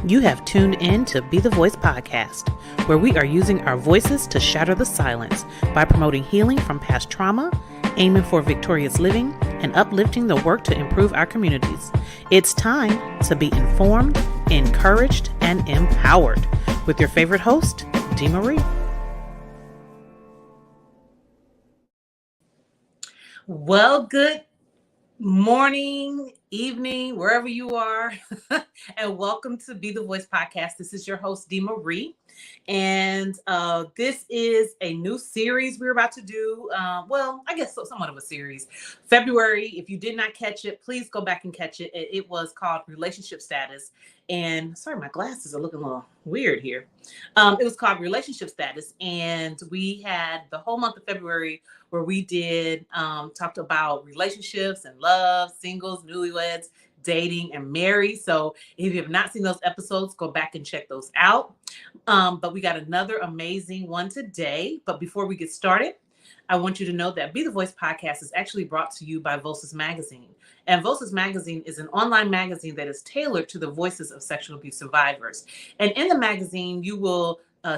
You have tuned in to Be the Voice podcast, where we are using our voices to shatter the silence by promoting healing from past trauma, aiming for victorious living, and uplifting the work to improve our communities. It's time to be informed, encouraged, and empowered with your favorite host, Dee Marie. Well, good morning, evening, wherever you are, and welcome to Be the Voice podcast. This is your host, Dee Marie, and this is a new series we're about to do. I guess somewhat of a series. February, if you did not catch it, please go back and catch it. It was called Relationship Status. And sorry, my glasses are looking a little weird here. It was called Relationship Status, and we had the whole month of February where we did talked about relationships and love, singles, newlyweds, dating, and married. So if you have not seen those episodes, go back and check those out. But we got another amazing one today. But before we get started, I want you to know that Be the Voice podcast is actually brought to you by Voices Magazine. And Voices Magazine is an online magazine that is tailored to the voices of sexual abuse survivors. And in the magazine, you will you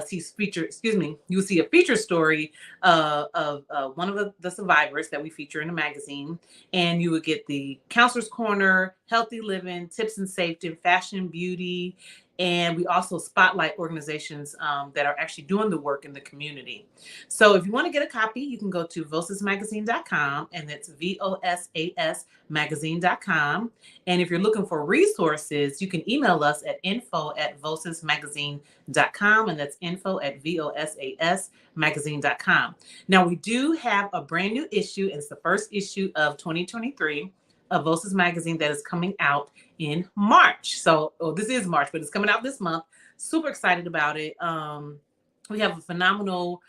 will see a feature story of one of the survivors that we feature in the magazine. And you would get the counselor's corner, healthy living, tips and safety, fashion, beauty. And we also spotlight organizations that are actually doing the work in the community. So if you want to get a copy, you can go to vocesmagazine.com, and that's VOSAS magazine.com. And if you're looking for resources, you can email us at info@vocesmagazine.com, and that's info@VOSASmagazine.com. Now, we do have a brand new issue. It's the first issue of 2023 of Voices Magazine that is coming out in March. So this is March, but it's coming out this month. Super excited about it. We have a phenomenal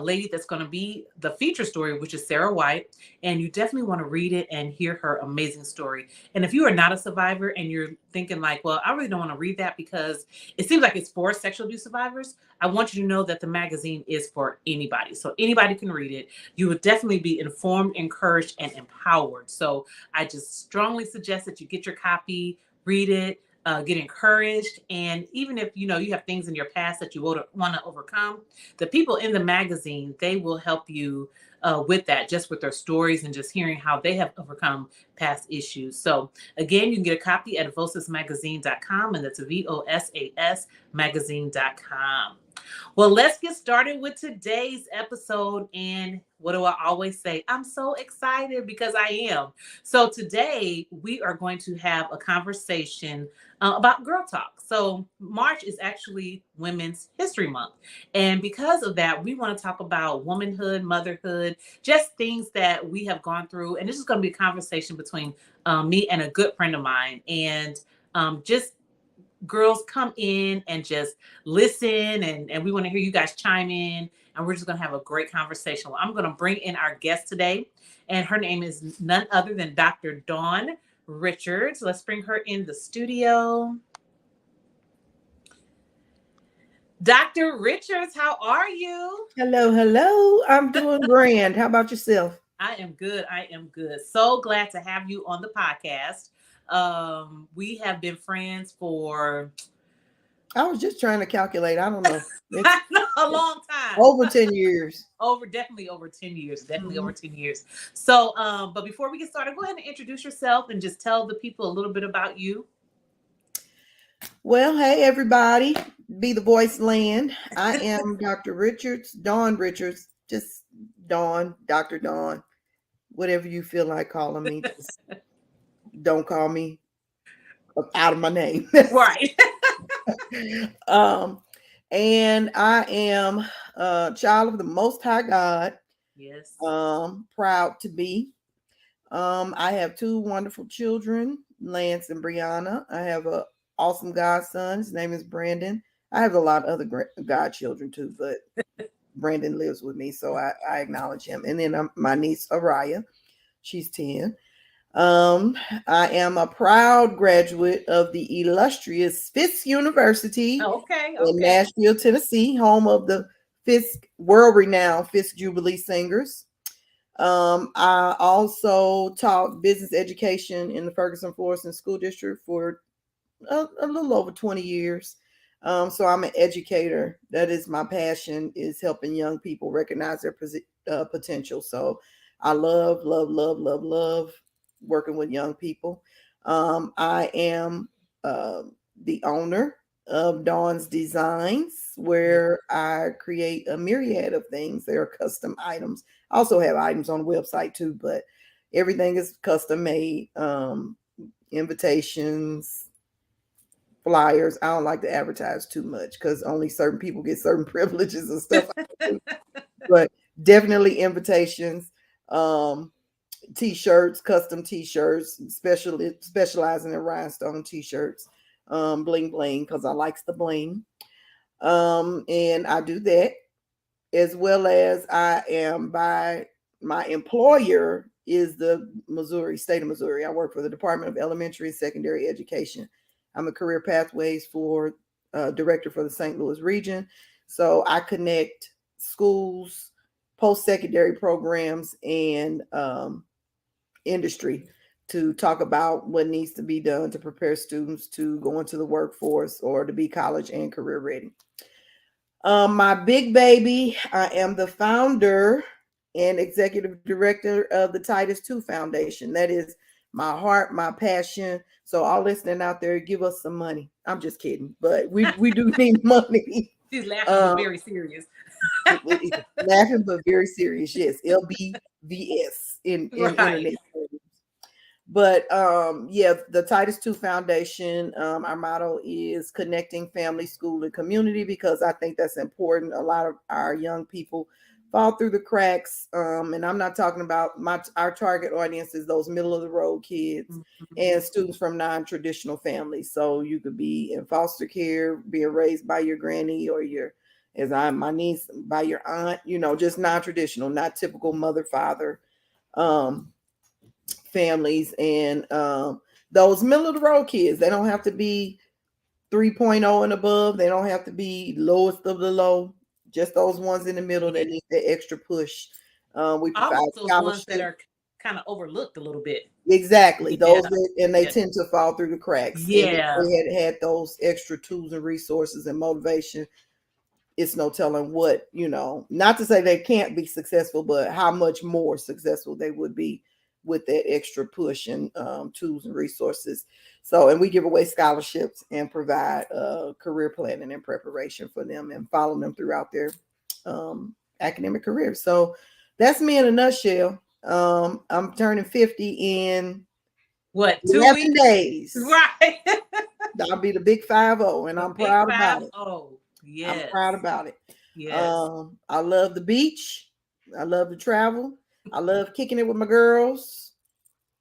lady that's going to be the feature story, which is Sarah White. And you definitely want to read it and hear her amazing story. And if you are not a survivor and you're thinking like, well, I really don't want to read that because it seems like it's for sexual abuse survivors, I want you to know that the magazine is for anybody. So anybody can read it. You would definitely be informed, encouraged, and empowered. So I just strongly suggest that you get your copy, read it, get encouraged. And even if you have things in your past that you want to overcome, the people in the magazine, they will help you with that, just with their stories and just hearing how they have overcome past issues. So again, you can get a copy at vocesmagazine.com, and that's VOSAS magazine.com. Well, let's get started with today's episode. And what do I always say? I'm so excited because I am. So today we are going to have a conversation about girl talk. So March is actually Women's History Month. And because of that, we want to talk about womanhood, motherhood, just things that we have gone through. And this is going to be a conversation between me and a good friend of mine. And just girls, come in and just listen, and we want to hear you guys chime in, and we're just going to have a great conversation. Well, I'm going to bring in our guest today, and her name is none other than Dr. Dawn Richards. Let's bring her in the studio. Dr. Richards, how are you? Hello. I'm doing grand. How about yourself? I am good. So glad to have you on the podcast. We have been friends for, I was just trying to calculate. I don't know. A long time. Over 10 years. Definitely over 10 years. Over 10 years. So, but before we get started, go ahead and introduce yourself and just tell the people a little bit about you. Well, hey, everybody. Be the Voice land. I am Dr. Richards, Dawn Richards, just Dawn, Dr. Dawn, whatever you feel like calling me. Just don't call me out of my name. Right. And I am a child of the Most High God. Yes. Proud to be. I have two wonderful children, Lance and Brianna. I have an awesome godson. His name is Brandon. I have a lot of other godchildren too, but Brandon lives with me, so I acknowledge him. And then my niece Araya, she's 10. I am a proud graduate of the illustrious Fisk University in Nashville, Tennessee, home of the Fisk, world-renowned Fisk Jubilee Singers. I also taught business education in the Ferguson-Florissant School District for a little over 20 years. So I'm an educator. That is my passion, is helping young people recognize their potential. So I love working with young people. I am uh, the owner of Dawn's Designs, Yeah. where I create a myriad of things. They are custom items. I also have items on the website too, but everything is custom made. Invitations, flyers. I don't like to advertise too much because only certain people get certain privileges and stuff. But definitely invitations, um, t-shirts, custom t-shirts, specializing in rhinestone t-shirts, bling bling because I likes the bling. And I do that, as well as I am by my employer is the Missouri state of Missouri. I work for the Department of Elementary and Secondary Education. I'm a career pathways for director for the St. Louis region. So I connect schools, post-secondary programs, and industry to talk about what needs to be done to prepare students to go into the workforce or to be college and career ready. My big baby, I am the founder and executive director of the Titus 2 Foundation. That is my heart, my passion. So all listening out there, give us some money. I'm just kidding, but we do need money. She's laughing but Um, very serious. Laughing but very serious. Yes, LBVS in Right. internet. But yeah, the Titus 2 Foundation, our motto is connecting family, school, and community, because I think that's important. A lot of our young people fall through the cracks. And I'm not talking about our target audience is those middle of the road kids Mhm. and students from non-traditional families. So you could be in foster care, being raised by your granny or your, as I'm my niece, by your aunt, just non-traditional, not typical mother, father. Um, Families, and those middle of the road kids. They don't have to be 3.0 and above. They don't have to be lowest of the low. Just those ones in the middle Yeah. that need that extra push. We provide Almost those ones that scholarship. are kind of overlooked a little bit. Exactly. Yeah. Those that, and they Yeah. tend to fall through the cracks. And if Yeah. they had those extra tools and resources and motivation, it's no telling what, not to say they can't be successful, but how much more successful they would be with that extra push and tools and resources. So, and we give away scholarships and provide career planning and preparation for them and follow them throughout their academic career. So that's me in a nutshell. I'm turning 50 in What, 11 2 weeks? days. Right. I'll be the big 50, and The I'm big proud five. about it. Oh, I'm proud yes. about it. Yes. I love the beach. I love to travel. I love kicking it with my girls.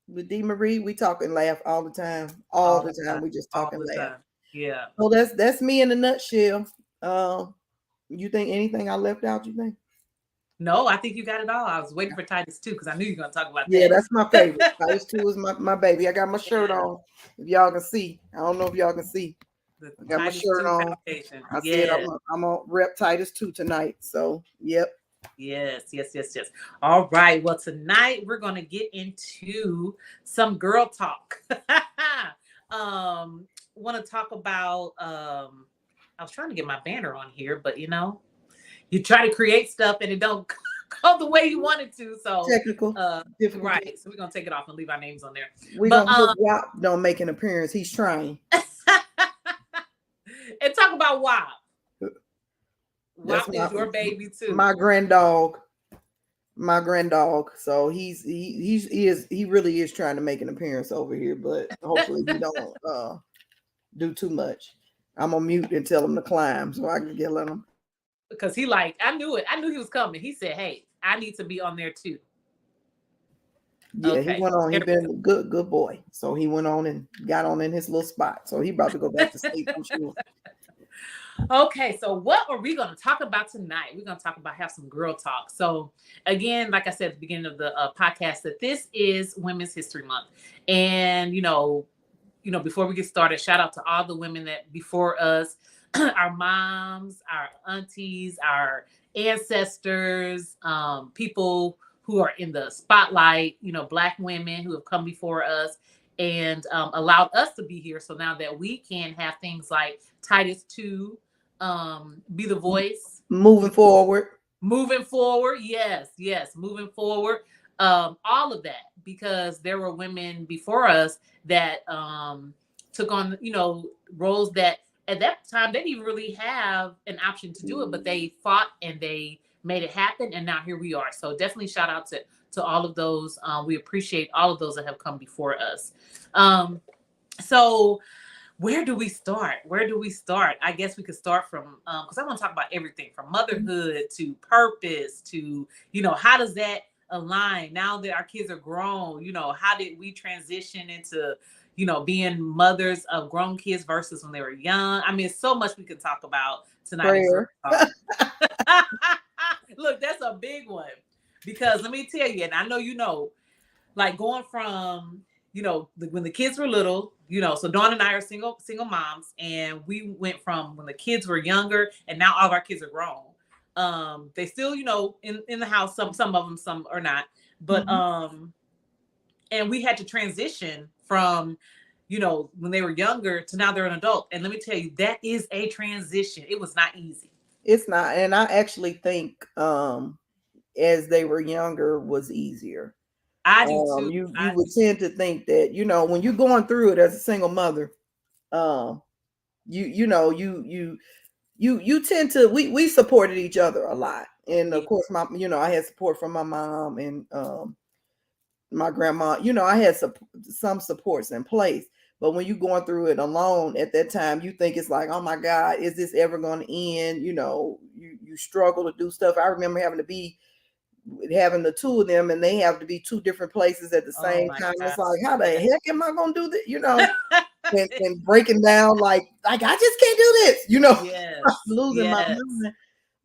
With Dee Marie, we talk and laugh all the time. All All the the time, time. we just talk All and the laugh. time. Yeah. So that's me in a nutshell. Uh, you think anything I left out? You think? No, I think you got it all. I was waiting for Titus too because I knew you were going to talk about Yeah, that's my favorite. that. Titus 2 is my baby. I got my shirt Yeah. on. If y'all can see, I don't know if y'all can see. The I got my Titus shirt 2 on. Foundation. I said Yes. I'm gonna rep Titus 2 tonight. So yep. Yes, yes, yes, yes. All right. Well, tonight we're going to get into some girl talk. Want to talk about I was trying to get my banner on here, but you try to create stuff and it don't go the way you want it to. So Technical difficulty. right. So we're going to take it off and leave our names on there. We're But gonna put WAP don't make an appearance. He's trying. and talk about WAP. That's WAP is your baby too. my grand dog. My grand dog. So he really is trying to make an appearance over here, but hopefully he don't do too much. I'm gonna mute and tell him to climb so I can get let him. Because he like, I knew it. I knew he was coming. He said, "Hey, I need to be on there too." Yeah, he Okay, went on. He there we been a good boy. So he went on and got on in his little spot. So he about to go back to sleep, I'm sure. go. Okay, so what are we going to talk about tonight? We're going to talk about have some girl talk. So again, like I said at the beginning of the podcast, that this is Women's History Month, and before we get started, shout out to all the women that before us, our moms, our aunties, our ancestors, people who are in the spotlight, Black women who have come before us. and allowed us to be here. So now that we can have things like Titus 2, be the voice, Moving forward. moving forward. Yes, yes, moving forward. All of that, because there were women before us that took on, roles that at that time they didn't even really have an option to do it, but they fought and they made it happen, and now here we are. So definitely shout out to all of those. We appreciate all of those that have come before us. So where do we start? Where do we start? I guess we could start from, because I want to talk about everything from motherhood to purpose to, how does that align now that our kids are grown? How did we transition into, being mothers of grown kids versus when they were young? I mean, so much we could talk about tonight. Prayer. Look, that's a big one, because let me tell you, and I know like going from when the kids were little, so Dawn and I are single moms, and we went from when the kids were younger, and now all of our kids are grown. They still in the house, some of them, some are not, but and we had to transition from when they were younger to now they're an adult, and let me tell you, that is a transition. It was not easy. It's not, and I actually think as they were younger was easier. I do too. You would tend to think that, when you're going through it as a single mother, you tend to, we supported each other a lot. And of course, I had support from my mom and my grandma. I had some supports in place. But when you're going through it alone at that time, you think it's like, oh my God, is this ever going to end? You struggle to do stuff. I remember having the two of them, and they have to be two different places at the same time. God. It's like, how the heck am I going to do this? And breaking down like I just can't do this. Yes. Losing my mind.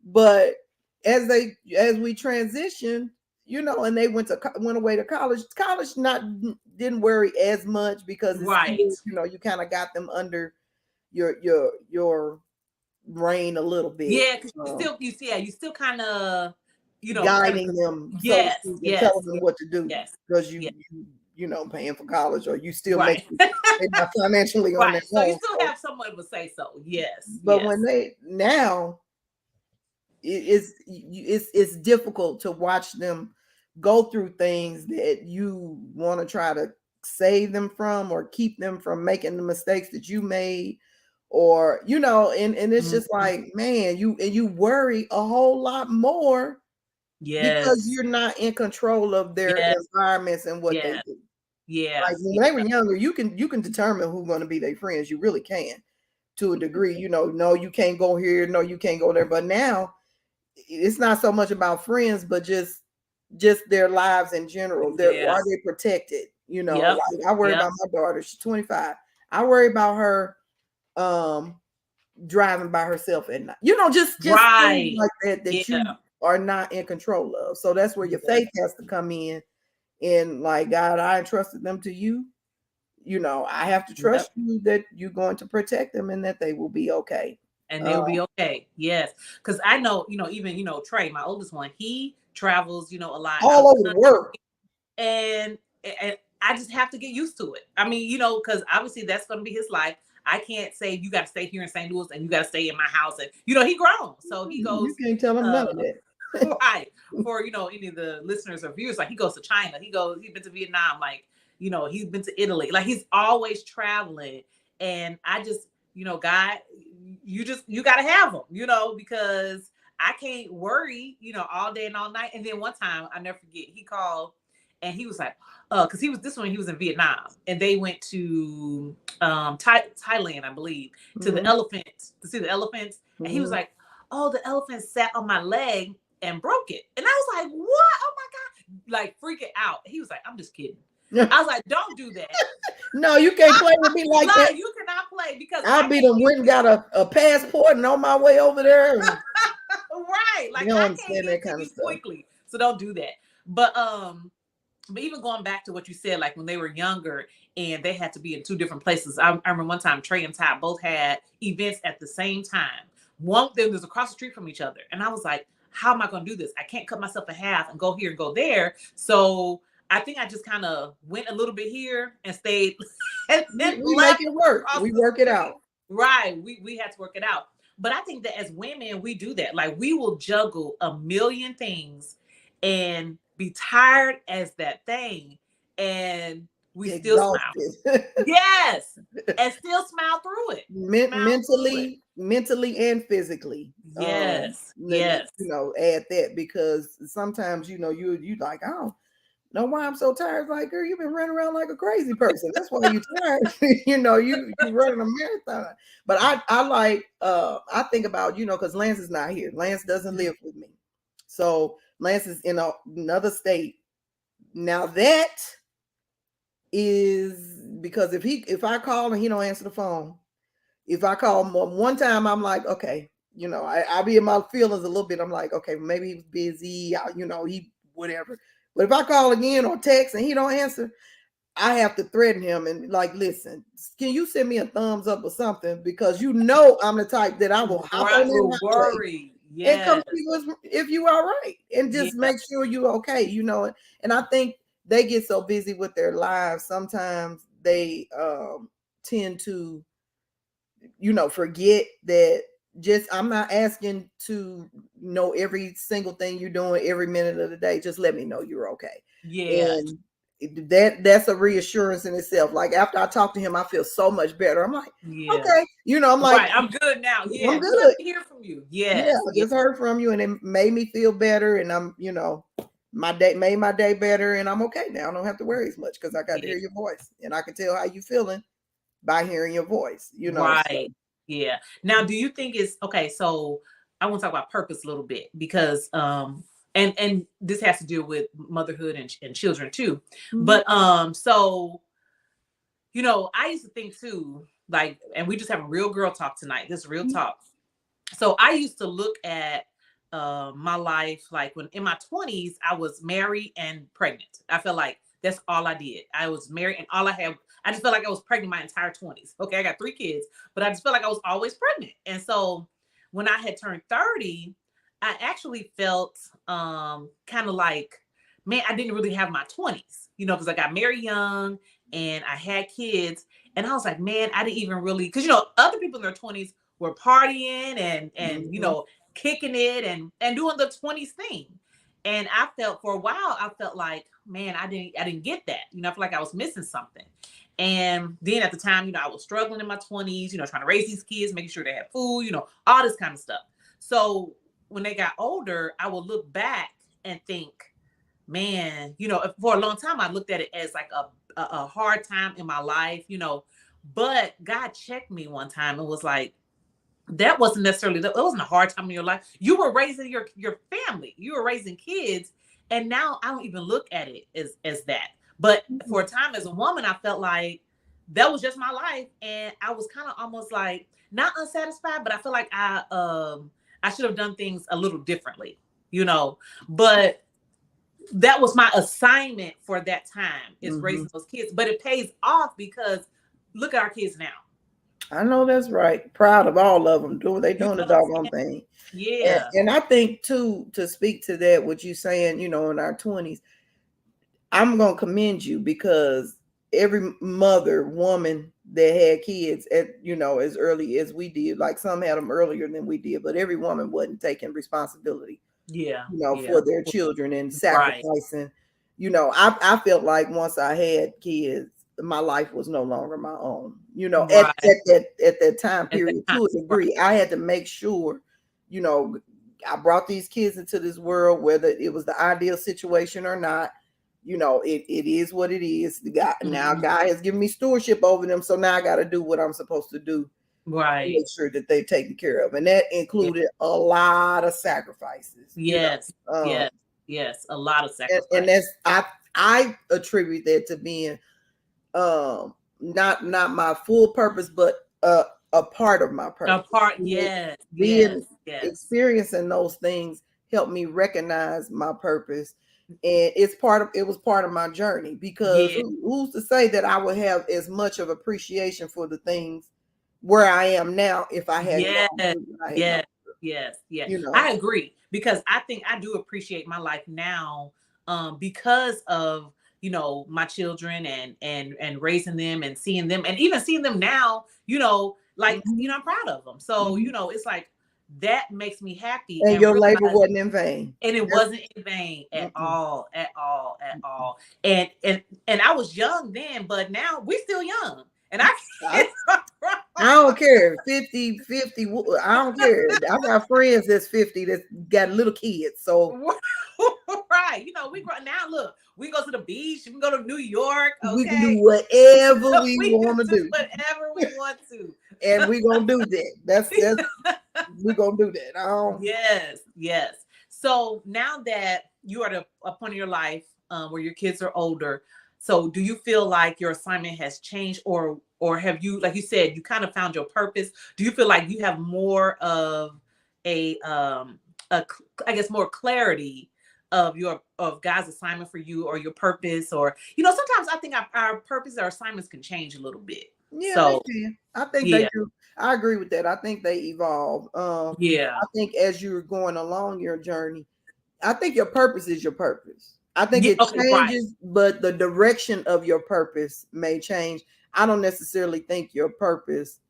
But as we transitioned, and they went away to college. College didn't worry as much because it's still, you kind of got them under your reign a little bit. Yeah, because you still kind of guiding them, yes, telling them what to do, because you paying for college, or you still make not financially on their so own. You still have someone to say so. Yes, but when they now, it's difficult to watch them go through things that you want to try to save them from, or keep them from making the mistakes that you made, or and it's just like, man, you worry a whole lot more. Yes. Because you're not in control of their environments and what they do. Yeah. Like when they were younger, you can determine who's going to be their friends. You really can, to a degree. No, you can't go here. No, you can't go there. But now, it's not so much about friends, but just their lives in general. Are they protected? Like I worry about my daughter. She's 25. I worry about her driving by herself at night. Just things like that you are not in control of. So that's where your faith has to come in. And like, God, I entrusted them to you. I have to trust you that you're going to protect them and that they will be okay. And they'll be okay. Yes. Because I know, even, Trey, my oldest one, he travels, a lot. All over the world. And I just have to get used to it. I mean, because obviously that's going to be his life. I can't say you got to stay here in St. Louis and you got to stay in my house. And, he grown. So he goes. You can't tell him none of that. Right. For, any of the listeners or viewers, like he goes to China. He's been to Vietnam. Like, he's been to Italy. Like he's always traveling. And I just, God, you got to have him, because I can't worry, all day and all night. And then one time, I never forget, he called and he was like, because he was in Vietnam, and they went to Thailand, I believe, to the elephants, to see the elephants. And he was like, oh, the elephant sat on my leg and broke it. And I was like, what? Oh my God. Like freaking out. He was like, I'm just kidding. I was like, don't do that. No, you can't play with me like that. You cannot play, because I'll be the went and got a passport and on my way over there. Right. Like, I can't get to you quickly. So don't do that. But even going back to what you said, like when they were younger and they had to be in two different places. I remember one time Trey and Ty both had events at the same time. One of them was across the street from each other. And I was like, how am I going to do this? I can't cut myself in half and go here and go there. So I think I just kind of went a little bit here and stayed and then We make left it work. across We the work it out. street. Right. We had to work it out. But I think that as women, we do that. Like we will juggle a million things and be tired as that thing. And we still smile. Exhausted. Yes. And still smile through it. Smile through it. Mentally and physically. Yes. You Yes. know, add that because sometimes, you know, you like, I don't know why I'm so tired. It's like, girl, you've been running around like a crazy person. That's why you're tired. You know, you running a marathon. But I like I think about, you know, because Lance is not here. Lance doesn't live with me. So Lance is in another state. Now that is because if I call and he don't answer the phone, if I call him one time, I'm like, okay, you know, I be in my feelings a little bit. I'm like, okay, maybe he was busy, you know, he whatever. But if I call again or text and he don't answer, I have to threaten him and like, listen, can you send me a thumbs up or something? Because you know I'm the type that I will hop on Right. that Will highway worry. and come Yes. see if you all right and Yeah. just make sure you okay, you know. And I think they get so busy with their lives sometimes they tend to, you know, forget that just I'm not asking to know every single thing you're doing every minute of the day. Just let me know you're okay. Yeah. And that's a reassurance in itself. Like after I talk to him, I feel so much better. I'm like, Yeah. okay, you know, I'm like, Right. I'm good now. I'm Yeah. Just let good. me hear from you. Yeah, Yes. I Yeah. just heard from you and it made me feel better. And I'm, you know, my day made my day better and I'm okay now. I don't have to worry as much because I got to Yeah. hear your voice and I can tell how you feeling by hearing your voice, you know. So Right. Yeah. Now, do you think it's okay? So I want to talk about purpose a little bit because and this has to do with motherhood and children too. mhm. But so you know, I used to think too, like, and we just having real girl talk tonight. This real talk. So I used to look at my life like when in my 20s, I was married and pregnant. I felt like that's all I did. I was married and all I had, I just felt like I was pregnant my entire 20s. Okay, I got 3 kids, but I just felt like I was always pregnant. And so when I had turned 30, I actually felt kind of like, man, I didn't really have my 20s, you know, because I got married young and I had kids. And I was like, man, I didn't even really, because you know, other people in their 20s were partying and you Mhm. know kicking it and doing the 20s thing. And I felt for a while, I felt like, man, I didn't get that. You know, I feel like I was missing something. And then at the time, you know, I was struggling in my 20s, you know, trying to raise these kids, making sure they had food, you know, all this kind of stuff. So when they got older, I would look back and think, man, you know, for a long time I looked at it as like a hard time in my life, you know, but God checked me one time and was like, that wasn't necessarily that, it wasn't a hard time in your life. You were raising your family, you were raising kids, and now I don't even look at it as that. But for a Mhm. time as a woman, I felt like that was just my life, and I was kind of almost like not unsatisfied, but I feel like I should have done things a little differently, you know. But that was my assignment for that time is Mhm. raising those kids. But it pays off because look at our kids now. I know that's right. Proud of all of them. They You doing the know what I'm doggone saying? thing. Yeah. And I think too, to speak to that, what you saying, you know, in our 20s, I'm gonna commend you because every mother, woman that had kids at, you know, as early as we did, like some had them earlier than we did, but every woman wasn't taking responsibility, Yeah. you know, Yeah. for their children and Right. sacrificing. You know, I felt like once I had kids, my life was no longer my own. You know, Right. at that time At that period, time. to a Right. degree, I had to make sure, you know, I brought these kids into this world, whether it was the ideal situation or not. You know, it is what it is. The guy now, Mhm. guy has given me stewardship over them, so now I got to do what I'm supposed to do to Right. make sure that they're taken care of, and that Yeah. included a lot of sacrifices. You Yes. know, Yes. Yes. A lot of and sacrifice. that's I attribute that to being not my full purpose, but a part of my A purpose. part. Being, Yes. being Yes. Yes. experiencing those things helped me recognize my purpose, and it was part of my journey because Yeah. who's to say that I would have as much of appreciation for the things where I am now if I hadn't Yes. gone through what I had gone Yes. Yes. Yes. through, you know. I agree because I think I do appreciate my life now because of my children and raising them and seeing them and even seeing them now, like, Mhm. I'm proud of them. So, Mhm. it's like that makes me happy And and your labor realize, wasn't in vain. and it That's wasn't in vain at mm-mm, all, at all, at mm-mm. all. And I was young then, but now we still young. And I I, can't stop I don't care. 50, 50. I don't care. I got friends that's 50 that's got little kids. So right. We grow now. Look, we go to the beach, we can go to New York, we can do okay? whatever we We can want to do do. whatever we want to. And we gonna do that. That's we gonna do that. I don't Yes, yes. So now that you are at a point in your life where your kids are older, so do you feel like your assignment has changed, or have you, like you said, you kind of found your purpose? Do you feel like you have more of a I guess more clarity of God's assignment for you, or your purpose, or sometimes I think our purpose, our assignments can change a little bit. yeah, they So can. I think they yeah, do. I agree with that. I think they evolve. yeah, I think as you're going along your journey, I think your purpose is your purpose. I think yeah. it Okay, right. changes, but the direction of your purpose may change. I don't necessarily think your purpose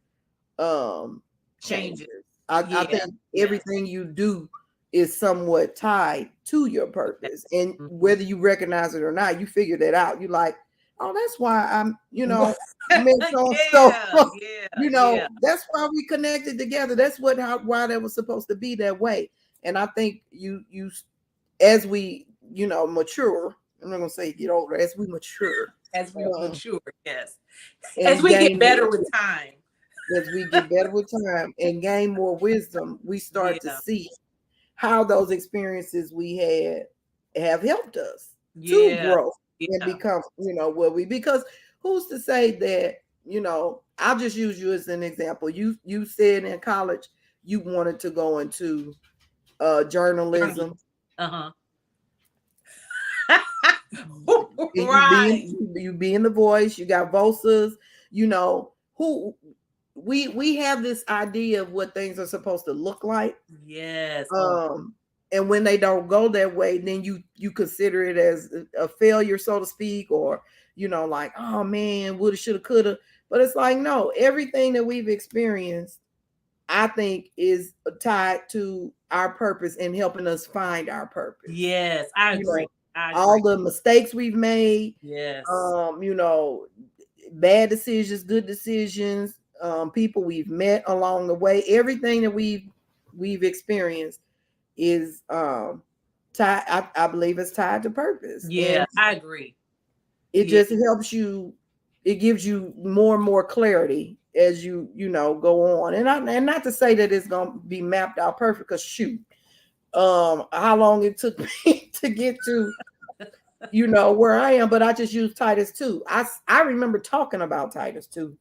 um Changes. changes. I Yeah. think Yes. everything you do is somewhat tied to your purpose. And Mhm. whether you recognize it or not, you figure that out. You like, oh, that's why met so Yeah, yeah, yeah. that's why we connected together. That's why that was supposed to be that way. And I think you as we, mature, I'm not gonna say get older, as we mature, As we um, mature, yes. As and we get gain better more, with time. as we get better with time and gain more wisdom, we start to Yeah, see how those experiences we had have helped us to yeah, grow and yeah. become, what we, because who's to say that, I'll just use you as an example. You said in college you wanted to go into Journalism. journalism. Uh-huh. And Right. you being the voice, you got Vosas, who we have this idea of what things are supposed to look like. Yes. Oh, um and when they don't go that way, then you consider it as a failure, so to speak, or like, oh man, woulda, shoulda, coulda. But it's like, no, everything that we've experienced, I think, is tied to our purpose and helping us find our purpose. yes. I you agree. know I agree. all the mistakes we've made, Yes. um you know bad decisions, good decisions, people we've met along the way, everything that we've experienced is tied. I believe it's tied to purpose, and Yeah, I agree. it Yeah. just helps you. It gives you more and more clarity as go on. And not to say that it's gonna be mapped out perfect, because shoot, how long it took me to get to where I am, but I just use Titus 2. I remember talking about Titus 2.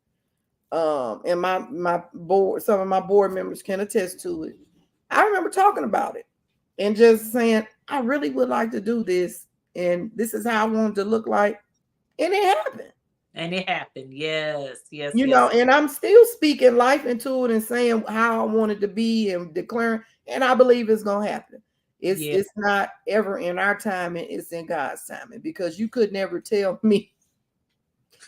And my board, some of my board members can attest to it. I remember talking about it and just saying, I really would like to do this, and this is how I want it to look like. And it happened. And it happened. Yes. Yes. Yes. And I'm still speaking life into it and saying how I want it to be and declaring, and I believe it's gonna happen. It's Yeah. it's not ever in our timing, it's in God's timing, because you could never tell me.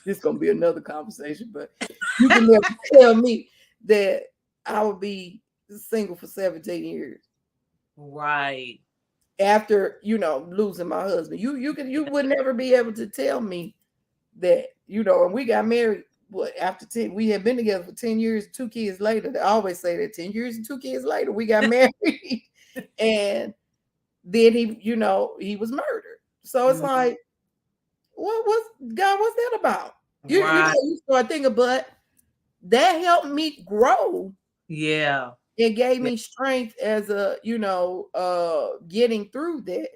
This is gonna be another conversation, but you can never tell me that I would be single for 17 years Right. after losing my husband. You would never be able to tell me that, and we got married, what, after 10, we had been together for 10 years, 2 kids later. They always say that 10 years and 2 kids later we got married. And then he was murdered. So it's Mhm. like, what's God, what's that about? Right. You start thinking, but that helped me grow. Yeah. It gave Yeah. me strength as getting through that.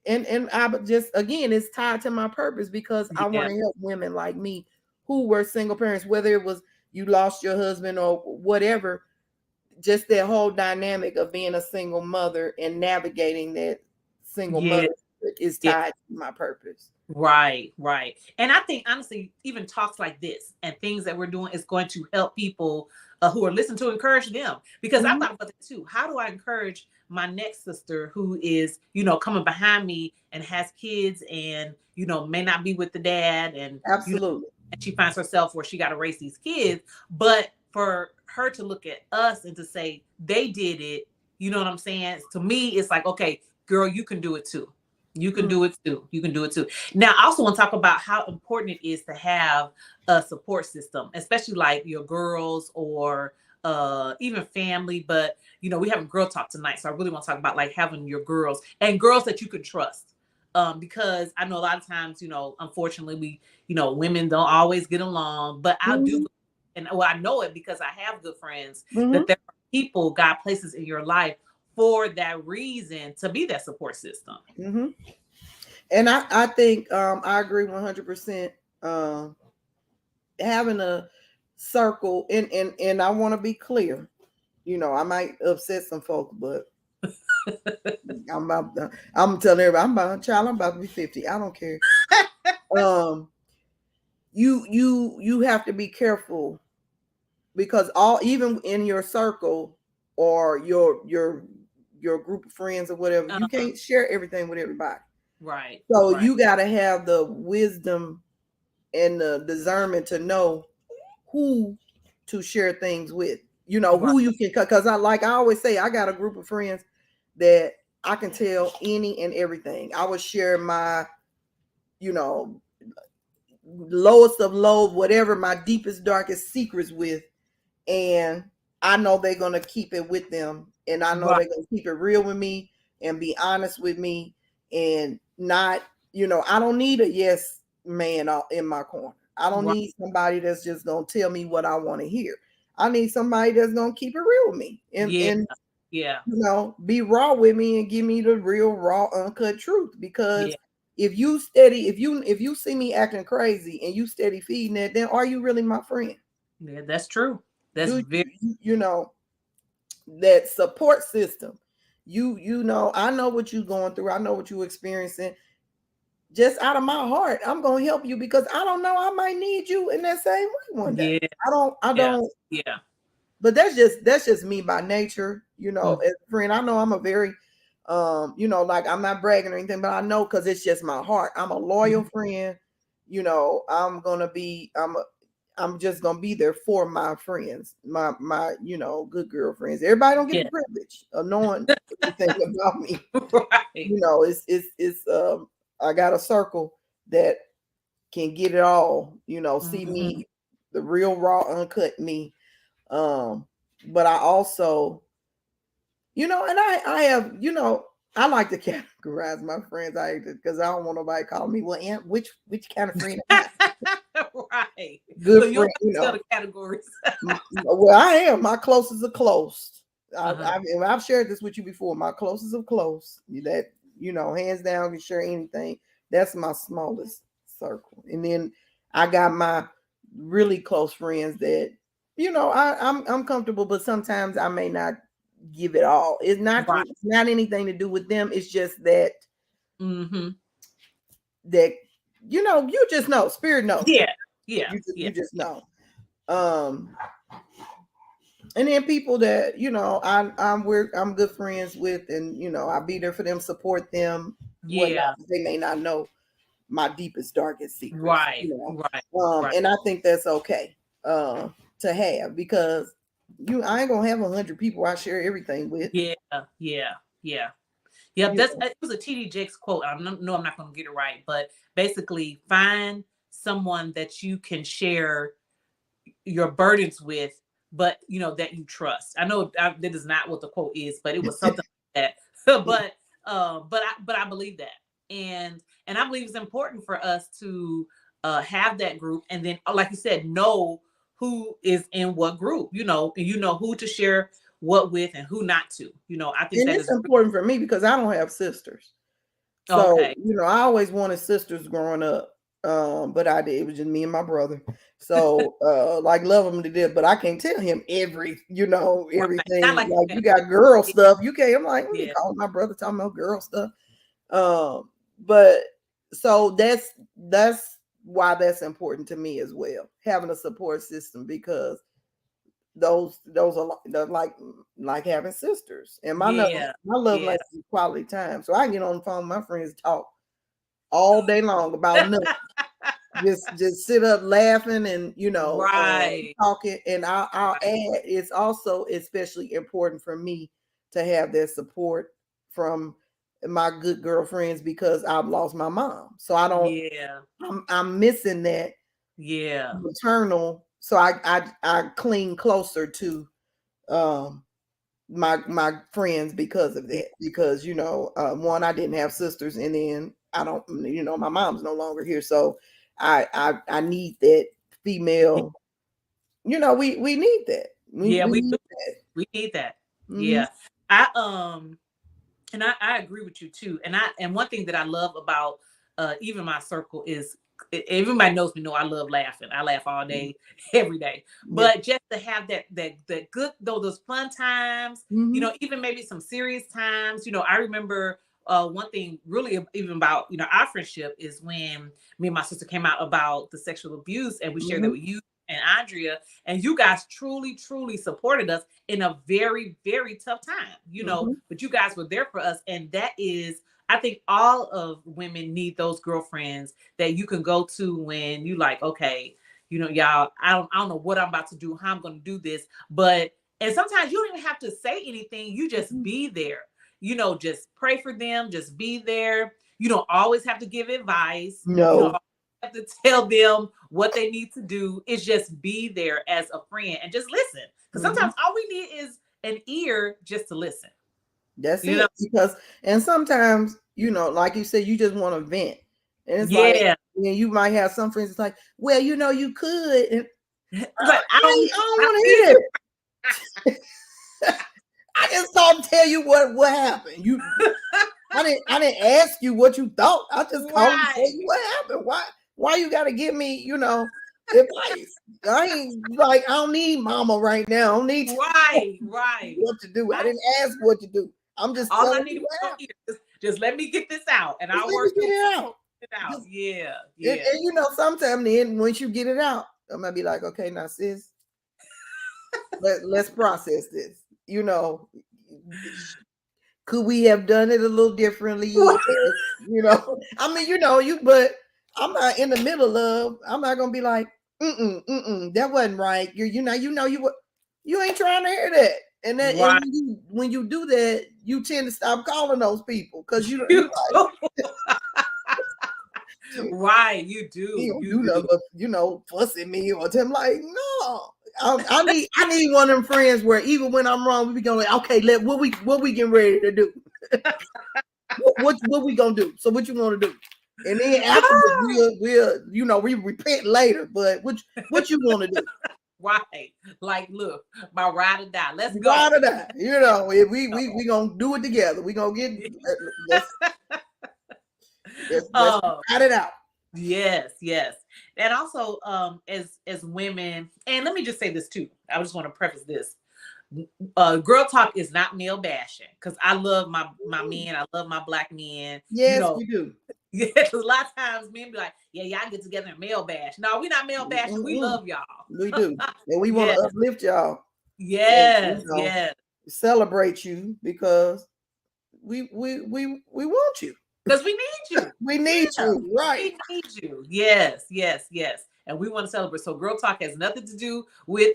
And I just, again, it's tied to my purpose, because I Yeah. want to help women like me who were single parents, whether it was you lost your husband or whatever. Just that whole dynamic of being a single mother and navigating that single Yeah. mother is Yeah. tied to my purpose. Right, right. And I think honestly, even talks like this and things that we're doing is going to help people who are listening to encourage them. Because I Mhm. thought about that too. How do I encourage my next sister who is, coming behind me and has kids and, may not be with the dad and, Absolutely. and she finds herself where she got to raise these kids, but for her to look at us and to say they did it, you know what I'm saying? To me, it's like, okay, girl, you can do it too. You can Mm. do it too. You can do it too. Now, I also want to talk about how important it is to have a support system, especially like your girls or even family. But we having girl talk tonight, so I really want to talk about like having your girls and girls that you can trust. Because I know a lot of times, unfortunately, women don't always get along. But I do, Mhm. and well, I know it because I have good friends Mhm. that there are people, God places in your life for that reason to be that support system. Mhm. And I think I agree 100%. Um, having a circle, and I want to be clear. I might upset some folks, but I'm telling everybody, I'm about to be 50. I don't care. Um, you have to be careful because all even in your circle or your group of friends or whatever, you Uh-huh. can't share everything with everybody. Right, So right, you got to have the wisdom and the discernment to know who to share things with. right, Who you can, because I always say, I got a group of friends that I can tell any and everything. I would share my, you know, lowest of lows, whatever my deepest, darkest secrets with, and I know they're gonna keep it with them, and I know right, they're gonna keep it real with me and be honest with me, and not, I don't need a yes man in my corner. I don't right. need somebody that's just gonna tell me what I want to hear. I need somebody that's gonna keep it real with me and Yeah, and yeah, be raw with me and give me the real raw uncut truth. Because yeah, if you see me acting crazy and you steady feeding it, then are you really my friend? yeah. That's true. That's Do very you know that support system? I know what you're going through. I know what you're experiencing. Just out of my heart, I'm gonna help you because I don't know, I might need you in that same way one day. yeah, I yeah, don't. yeah. But that's just me by nature. Mm, As a friend, I know I'm a very, like, I'm not bragging or anything, but I know because it's just my heart. I'm a loyal mhm. friend. I'm just gonna be there for my friends, my good girlfriends. Everybody don't get the Yeah. privilege of knowing everything about me. Right. It's I got a circle that can get it all. See Mhm. me, the real raw, uncut me. Um, but I also, and I have, I like to categorize my friends. Because I don't want nobody calling me, well, Aunt, which kind of friend am I? Right. So Good you don't friend, have to tell the categories. Well, I am. My closest are close. Uh-huh. I've shared this with you before. My closest of close. That hands down, can share anything. That's my smallest circle, and then I got my really close friends that I'm comfortable, but sometimes I may not give it all. Right. It's not anything to do with them. It's just that Mm-hmm. that you just know. Spirit knows. Yeah. Yeah. Yeah. You just Yeah. know. Um, and then people that I'm good friends with, and I'll be there for them, support them, whatnot. Yeah. They may not know my deepest, darkest secrets, Right. Right. Right. and I think that's okay uh, to have, because I ain't gonna have 100 people I share everything with. Yeah. Yeah. Yeah. Yep, You that's know. it was a TD Jakes quote. No, I'm not going to get it right, but basically, find someone that you can share your burdens with, but that you trust. I know that is not what the quote is, but it was something like that. But I believe that, and I believe it's important for us to have that group, and then, like you said, know who is in what group. And who to share what with and who not to. I think And that it's is important for me because I don't have sisters. So, okay. I always wanted sisters growing up. But I did. It was just me and my brother. So, like, love him to death, but I can't tell him Right. Not everything. like Like, you you can. got girl Yeah. stuff. You can't. I'm like, let me Yeah. call my brother talking about girl stuff. But so that's why that's important to me as well. Having a support system, because those are like having sisters. And Yeah. my love Yeah. language is quality time. So I get on the phone with my friends and talk all day long about nothing. Just sit up laughing and Right. talking. And I'll Right. add, it's also especially important for me to have that support from my good girlfriends because I've lost my mom. So Yeah. I'm missing that Yeah. maternal. So I cling closer to um my friends because of Yeah. that. Because one, I didn't have sisters, and then I don't, my mom's no longer here, so I need that female. We need that. Yeah, We we need do. that. We need that. Hmm. Yeah. I agree with you too. And one thing that I love about even my circle is everybody knows me know I love laughing. I laugh all day, every day. Yeah. But just to have that good those fun times, Hmm. even maybe some serious times. I remember one thing really even about our friendship is when me and my sister came out about the sexual abuse, and we shared that Hmm. with you and Andrea, and you guys truly, truly supported us in a very, very tough time, Hmm. but you guys were there for us. And that is, I think all of women need those girlfriends that you can go to when you like, okay, y'all, I don't know what I'm about to do, how I'm going to do this. And sometimes you don't even have to say anything. You just be there, just pray for them, just be there. You don't always have to give advice. You don't No. always have to tell them what they need to do. It's just be there as a friend and just listen. Because Hmm. sometimes all we need is an ear just to listen. That's You know? it. Because and sometimes, like you said, you just want to vent. And it's like, Yeah. you might have some friends it's like, well, you could. And But I don't I don't I want to don't hear need that. I just called to tell you what happened. I didn't ask you what you thought. I just called to tell right. you what happened. Why you gotta give me, advice? I ain't like, I don't need mama right now. I don't need to know Right. Right. what to do. I I, didn't ask what to do. I'm just all I telling you needed what was happened. your ear. Just let me get this out and Just I'll let me work get through it out. it out. Just Yeah. and, Yeah. sometimes then once you get it out, I might be like, okay, now sis, let's process this. Could we have done it a little differently? Yes. I mean, but I'm not in the middle of, I'm not gonna be like, that wasn't right. You ain't trying to hear that. And Right. when you do that, you tend to stop calling those people because you You like, do. Right. You he do. don't You do nothing do. but fuss at me or them. Like, no. I need one of them friends where even when I'm wrong, we be going like, okay, what we getting ready to do? what we gonna do? So what you want to do? And then afterwards, we repent later. But what you want to do? Right. Like, look, my ride or die. Let's Ride go. or die. If we gonna do it together. We gonna get let's let's um, ride it out. yes, yes. And also, as women, and let me just say this too. I just want to preface this. Girl talk is not male bashing because I love my men. I love my black men. Yes, we do. Yeah, because a lot of times men be like, yeah, y'all get together and male bash. No, we're not male bashing. We Mm-mm. love y'all. We do, and we want Yeah. to uplift y'all and Yes. Yes. celebrate you because we want you. Because we need you. We need Yeah. you, right? We need you. Yes. Yes. Yes. And we want to celebrate. So girl talk has nothing to do with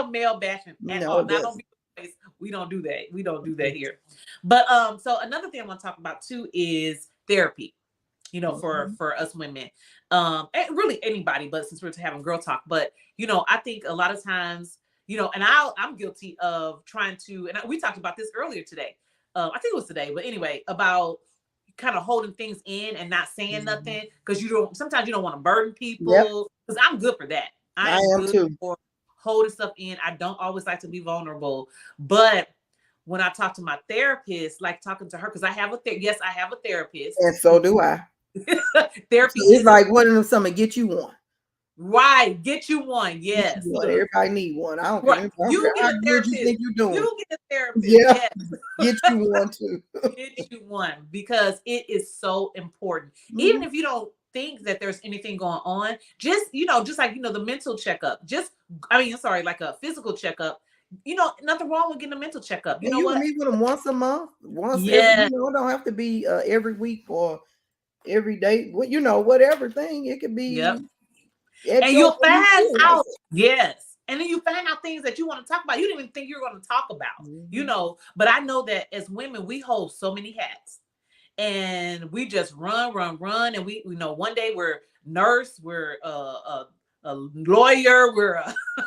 male bashing at No, all. it Not on doesn't. place. We don't do that. We don't do that here. But so another thing I want to talk about too is therapy. Mhm. For us women, and really anybody, but since we're having girl talk, but I think a lot of times, and I'm guilty of trying to, and we talked about this earlier today. I think it was today, but anyway, about kind of holding things in and not saying Mhm. nothing because sometimes you don't want to burden Yep, people. Because I'm good for that. I I am am good too. for holding stuff in. I don't always like to be vulnerable, but when I talk to my therapist, like talking to her, because yes, I have a therapist. And so do I. Therapy So it's is like one of them something get you one. right. Get you one. Get you Yes. one. Look. Everybody need one. I don't care. Right. I don't You care get how a good you therapist. think you're doing. You get a therapist. Yeah, Yes. get you one too. Get you one because it is so important. Even Mhm. if you don't think that there's anything going on, just just like the mental checkup. Just I mean, sorry, like a physical checkup, nothing wrong with getting a mental checkup. You And know you can what? meet with them once a month, once every, Yeah, it don't have to be every week or every day. Whatever thing. It could be yep. at And your you'll when you find feel like out, yes. And then you find out things that you want to talk about. You didn't even think you were going to talk about, it. Mhm. But I know that as women, we hold so many hats and we just run, run, run. And we know one day we're nurse, we're a lawyer, we're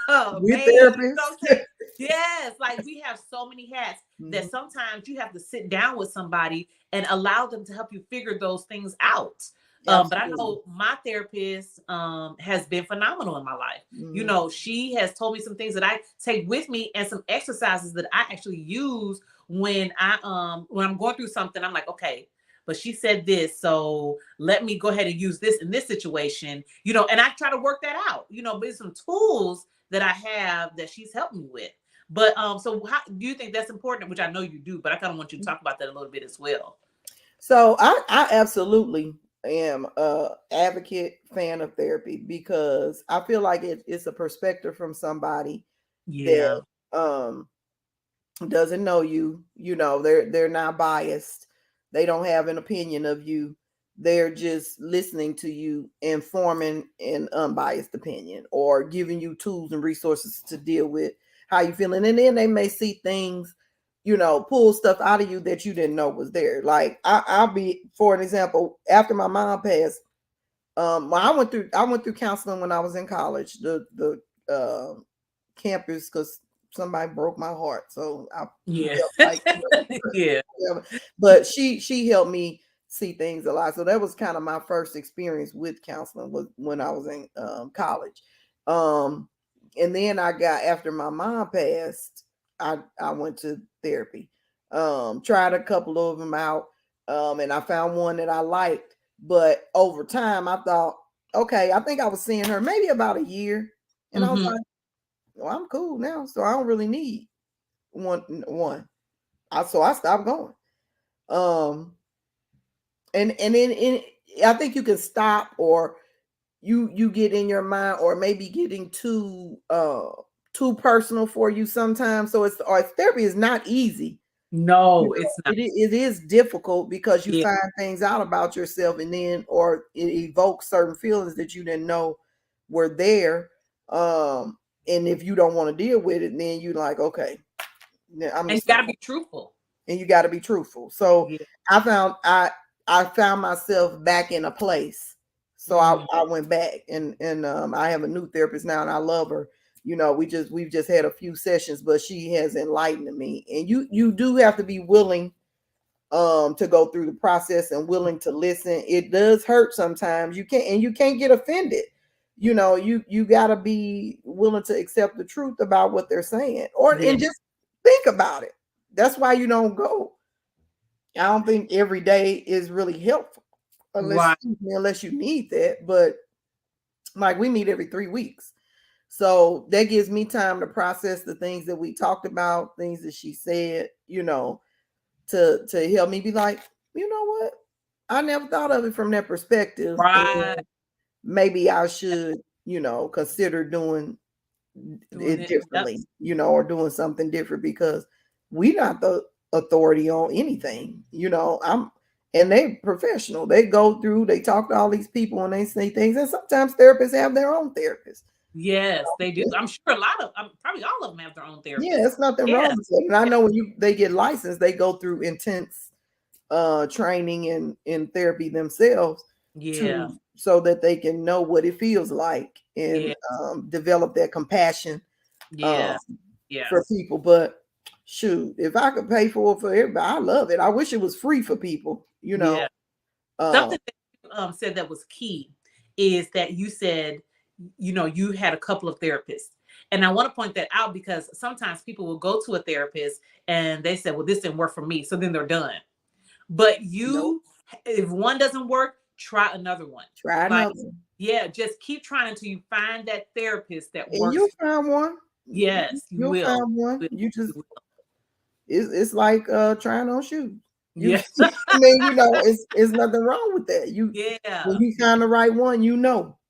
a With maid. You know therapists. what I'm saying? Yes, like we have so many hats Mhm. that sometimes you have to sit down with somebody and allow them to help you figure those things out. But I Absolutely. know my therapist has been phenomenal in my life. Mhm. She has told me some things that I take with me and some exercises that I actually use when I'm going through something. I'm like, okay, but she said this, so let me go ahead and use this in this situation, and I try to work that out, but there's some tools that I have that she's helped me with. But so how do you think that's important? Which I know you do, but I kind of want you to talk about that a little bit as well. So I absolutely am a advocate fan of therapy because I feel like it's a perspective from somebody that Yeah. um doesn't know you. They're not biased. They don't have an opinion of you. They're just listening to you and forming an unbiased opinion or giving you tools and resources to deal with how you feeling. And then they may see things, pull stuff out of you that you didn't know was there. Like I'll be, for an example, after my mom passed, well, I went through counseling when I was in college. The campus, because somebody broke my heart, so I Yeah. felt like, Yeah. whatever. But she helped me see things a lot. So that was kind of my first experience with counseling, was when I was in college. Um, and then after my mom passed, I went to therapy. Tried a couple of them out, and I found one that I liked. But over time, I thought, okay, I think I was seeing her maybe about a year, and I was Hmm. like, well, I'm cool now, so I don't really need one. So I stopped going. Um, and then I think you can stop, or you get in your mind, or maybe getting too personal for you sometimes. So therapy is not easy. No, it's not. It is difficult because you Yeah. find things out about yourself, and then or it evokes certain feelings that you didn't know were there. Um, and if you don't want to deal with it, then you like, okay, yeah, I'm And you just, got to be truthful. and you got to be truthful. So Yeah. I found I found myself back in a place. So Mm. I went back, and I have a new therapist now, and I love her. We've just had a few sessions, but she has enlightened me. And you do have to be willing to go through the process and willing to listen. It does hurt sometimes. You can't get offended. You got to be willing to accept the truth about what they're saying, Yeah. and just think about it. That's why you don't go. I don't think every day is really helpful, Right. unless you need that. But like, we meet every 3 weeks, so that gives me time to process the things that we talked about, things that she said, to help me be like, you know what? I never thought of it from that perspective, Right. and maybe I should, consider doing Doing it it. Yep. differently, or doing something different, because we not the authority on anything. And they professional. They go through, they talk to all these people and they say things, and sometimes therapists have their own therapists. Yes, they do. I'm sure a lot of, probably all of them have their own Yeah, therapist. it's nothing wrong Yeah. with it. And I Yeah. know when they get licensed, they go through intense training in therapy themselves, Yeah. to so that they can know what it feels like, and Yeah. develop that compassion um, Yes. for Yes. people. But shoot, if I could pay for everybody, I love it. I wish it was free for people. Yeah. Um, Something that you said that was key is that you said, you had a couple of therapists. And I want to point that out because sometimes people will go to a therapist and they say, well, this didn't work for me. So then they're done. But nope. if one doesn't work, try another one. Try Like, another, yeah, just keep trying until you find that therapist that and works. you'll find one. Yes, you You'll will. find one. You You just, will. it's like trying on shoes. You, Yeah. I mean, it's nothing wrong with that. When Yeah. you find the right one,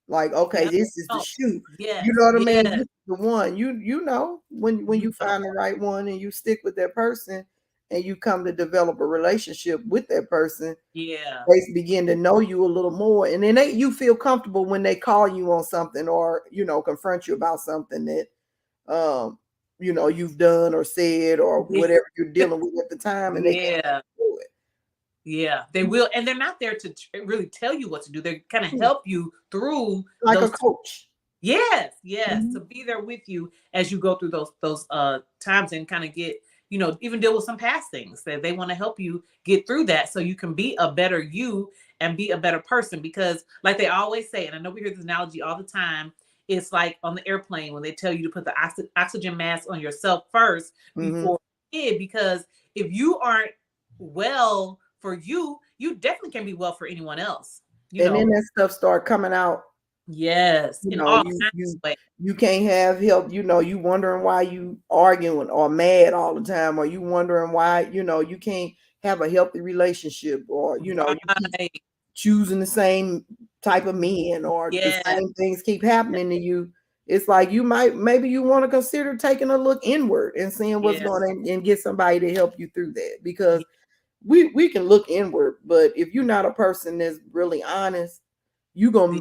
Like, okay, Yep. this is the Oh, shoe. You yes, know what I mean? This yes, is the one. You know when you you know, find the right one and you stick with that person and you come to develop a relationship with that person, yeah, they begin to know you a little more, and then you feel comfortable when they call you on something or confront you about something that um you've done or said or yeah, whatever you're dealing with at the time, and they can yeah. do it. Yeah, they will, and they're not there to really tell you what to do. They kind of help you through Like a those. coach. Yes, yes, to Mhm. be there with you as you go through those times and kind of get, even deal with some past things that they want to help you get through that so you can be a better you and be a better person. Because like they always say, and I know we hear this analogy all the time, it's like on the airplane when they tell you to put the oxygen mask on yourself first Mhm. before kid, because if you aren't well for you, you definitely can be well for anyone else. You And know, then that stuff start coming out. yes, You in know, all you kinds you of ways. you can't have help. You wondering why you arguing or mad all the time, or you wondering why you can't have a healthy relationship, or you keep Right. choosing the same type of men, or the Yes. same things keep happening to you. It's like maybe you want to consider taking a look inward and seeing what's Yeah. going on and get somebody to help you through that, because Ye we can look inward, but if you're not a person that's really honest, you're gonna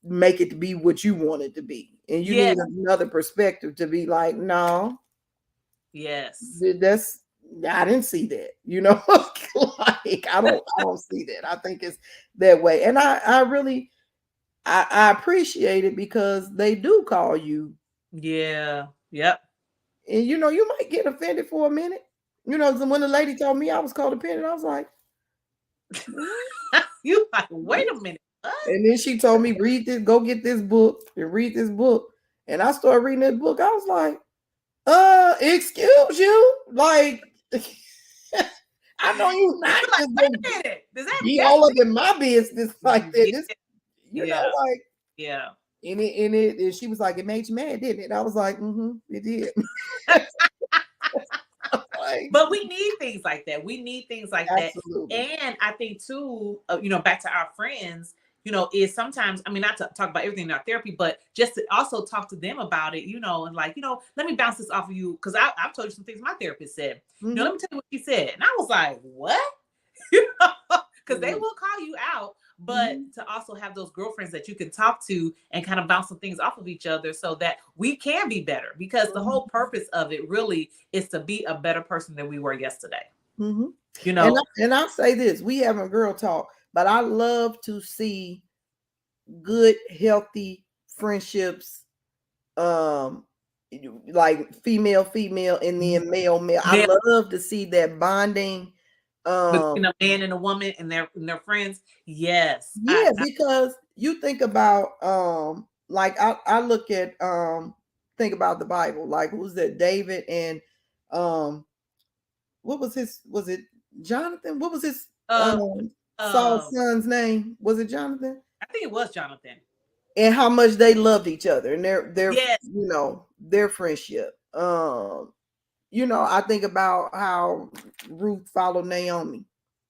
make it to be what you want it to be, and you Yeah. need another perspective to be like, no, Yes. that's I didn't see that, like I don't see that. I think it's that way, and I really I appreciate it because they do call you, Yeah. Yep. and you might get offended for a minute. So when the lady told me I was called a penny, I was like, "What?" You like, wait a minute. What? And then she told me, read this, go get this book and read this book. And I started reading that book. I was like, excuse you? Like, I know you not You're like, just wait gonna a minute. Does that be that's all up in my business like that. yeah, This, yeah, like, yeah. and she was like, it made you mad, didn't it? And I was like, it did. Like, But we need things like that. We need things like that. absolutely. And I think too, back to our friends, is sometimes, I mean, not to talk about everything in our therapy, but just to also talk to them about it, and like, let me bounce this off of you. Cause I've told you some things my therapist said, let Hmm. me tell you what she said. And I was like, what? Because they Hmm. will call you out, but Hmm. to also have those girlfriends that you can talk to and kind of bounce some things off of each other so that we can be better. Because the whole purpose of it really is to be a better person than we were yesterday. Hmm. You And know, I'll say this: we having girl talk, but I love to see good, healthy friendships, um like female and then male. I man, love to see that bonding. between um a man and a woman and their friends. Yes, yeah, because you think about like I look at think about the Bible, like who's that, David and um what was it Jonathan, what was his uh, Saul's um, son's name, was it Jonathan? I think it was Jonathan. And how much they loved each other and their Yes, their friendship. I think about how Ruth followed Naomi,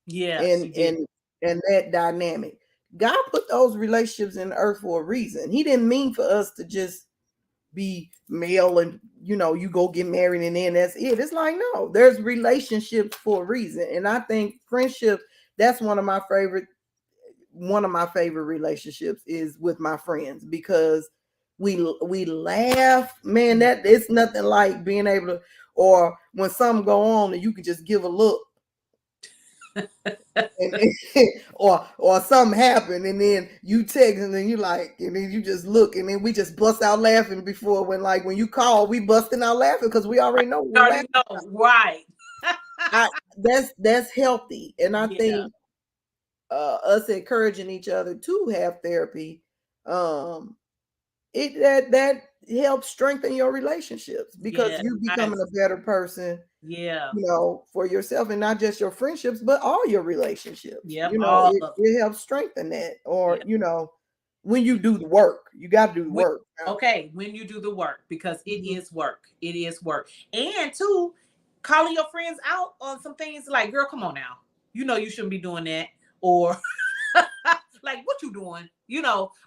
yeah, and she did. and and that dynamic. God put those relationships in the earth for a reason. He didn't mean for us to just be male and you go get married and then that's it. It's like, no, there's relationships for a reason. And I think friendship, that's one of my favorite relationships is with my friends, because we laugh, man. That it's nothing like being able to, or when something go on and you can just give a look, and or something happened and then you text and then you like, and then you just look and then we just bust out laughing. Before, when you call, we busting out laughing because we already know You we're already laughing. know, right? I, that's healthy, and I Yeah, think us encouraging each other to have therapy, um it that helps strengthen your relationships, because yeah, you becoming guys, a better person, yeah, for yourself, and not just your friendships but all your relationships. yep, all it, of it helps strengthen that, or it. when you do the work, you got to do the When, work now. okay, when you do the work, because it Mhm. is work. It is work. And two, calling your friends out on some things like, girl, come on now. You know you shouldn't be doing that. Or like what you doing,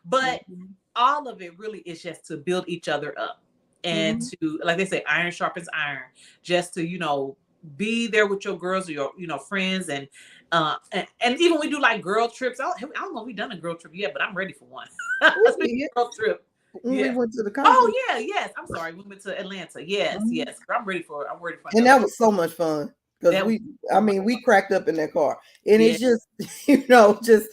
but Mhm. all of it really is just to build each other up and Mhm. to, like they say, iron sharpens iron, just to, be there with your girls or your, friends. And even we do like girl trips. I don't know if we've done a girl trip yet, but I'm ready for one. We Let's make did a girl trip. when we Yeah. went to the Oh conference. yeah, yes. I'm sorry. We went to Atlanta. Yes, Mhm. yes. I'm ready for And another that one. was so much fun because That was I so much mean, we fun. cracked up in that car, and Yeah. it's just, just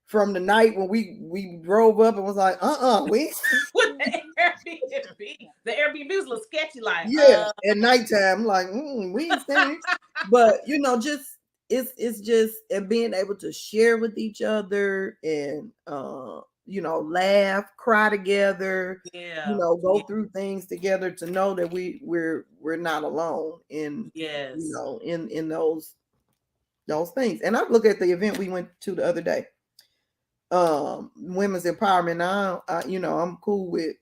from the night when we drove up and was like, we, With the Airbnb. The Airbnb was a little sketchy, like, yeah, at nighttime, like, we ain't staying. But just it's just and being able to share with each other and laugh, cry together, yeah. go Yeah. through things together to know that we're not alone in Yes. in those things. And I look at the event we went to the other day, women's empowerment. Now I'm cool with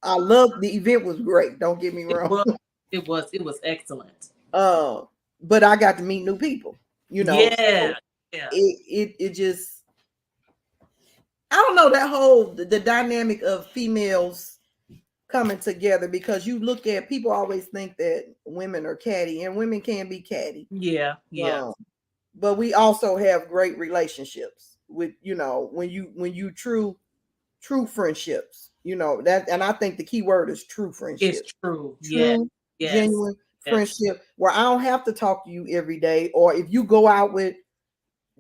I love the event, was great, don't get me It wrong. was. It was excellent. uh but I got to meet new people, so Yeah. Yeah. it just, I don't know, that whole the dynamic of females coming together, because you look at, people always think that women are catty, and women can be catty, Yeah. Yeah. um, but we also have great relationships with, when you true friendships, that, and I think the key word is true It's friendship. true. Yeah. True, Yes. genuine Yes. friendship, where I don't have to talk to you every day, or if you go out with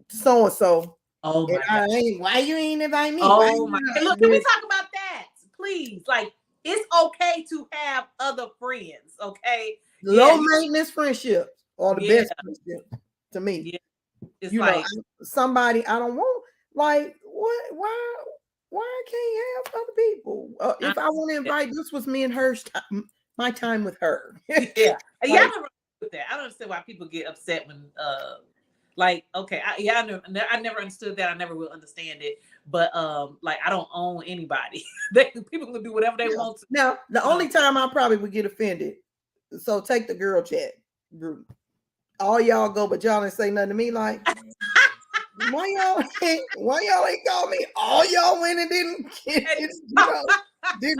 so and so, Oh and my God. I ain't, why you ain't invite me? Why Oh you my. Hey, not? look, can we talk about that, please? Like, it's okay to have other friends. Okay. Yeah. Low maintenance friendships are the Yeah. best friendships to me. Yeah. It's You know, like, somebody I don't want, like, what? Why I can't have other people? I, If I want to invite, this was me and her time, my time with her. yeah. Yeah. I Like, never with that. I don't understand why people get upset when like, okay, I never understood that. I never will understand it. But like, I don't own anybody. People can do whatever they yeah. want to. Now, the Um, only time I probably would get offended, so take the girl chat group. All y'all go, but y'all didn't say nothing to me. Like, why y'all ain't call me? All y'all went and didn't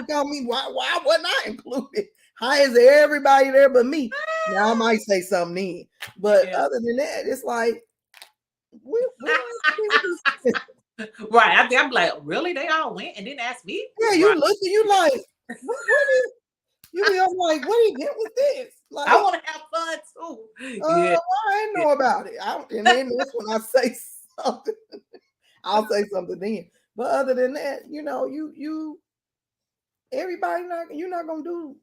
call me. Why wasn't I included? How is everybody there but me? Now I might say something then, but yeah. other than that, it's like we don't have to be with this. Right. I think I'm like, really? They all went and didn't ask me? Yeah, you Right. look and you like, what is, you be, I'm like, what event was this? I Like, want to have fun too. Yeah. I didn't Yeah. know about it. And then that's when I say something. I'll say something then. But other than that, you everybody, not, you're not gonna do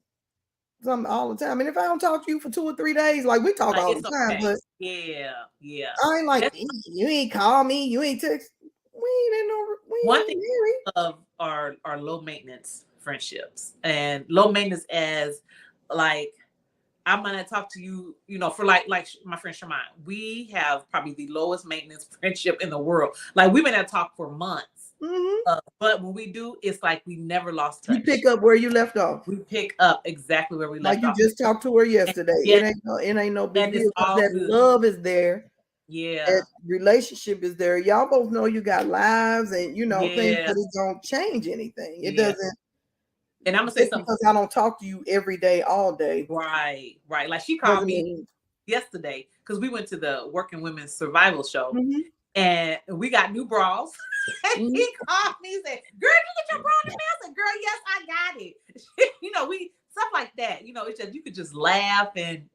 something all the time. And if I don't talk to you for 2 or 3 days, like, we talk Like, all it's the time, okay. but Yeah. Yeah. I ain't like, That's you ain't call me, you ain't text. We one ain't thing married. of our low maintenance friendships, and low maintenance as like, I'm gonna talk to you, for like my friend Sherman. We have probably the lowest maintenance friendship in the world. Like, we've been at talk for months, Hmm. but when we do, it's like we never lost You touch. pick up where you left off. We pick up exactly where we Like, left you off. just talked to her And yesterday. yeah, It ain't no big and deal, it's because all that good. love is there. That Yeah, relationship is there. Y'all both know you got lives, and things, yeah, but it don't change anything. It yeah. doesn't, And I'm gonna say just something. because I don't talk to you every day, all day, Right, right. Like, she called doesn't me mean. yesterday because we went to the Working Women's Survival Show, Mhm, and we got new bras. And mhm. he called me and said, "Girl, you get your bra in the mail?" I said, "Girl, yes, I got it." We stuff like that. It's just, you could just laugh and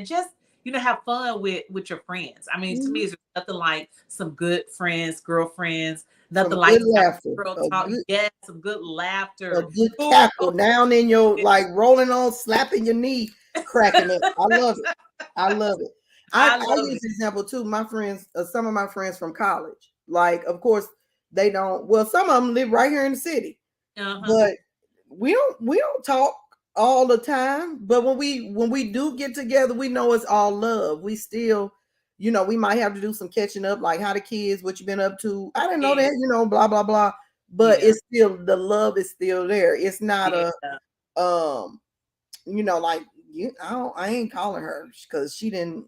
just, have fun with your friends. I mean, to me, Mhm. it's nothing like some good friends, girlfriends. Nothing Some like good laughter, girl talk. Yes, some good a laughter. good Food. cackle down in your, like, rolling on, slapping your knee, cracking up. I love it. I love it. I I love use it. the example too. My friends, some of my friends from college, like, of course, they don't. Well, some of them live right here in the city, Uh-huh. but we don't talk all the time. But when we do get together, we know it's all love. We still, we might have to do some catching up, like, how the kids, what you been up to. I didn't know Yeah, that, blah blah blah. But yeah, it's still, the love is still there. It's not yeah, a, like, I ain't calling her because she didn't,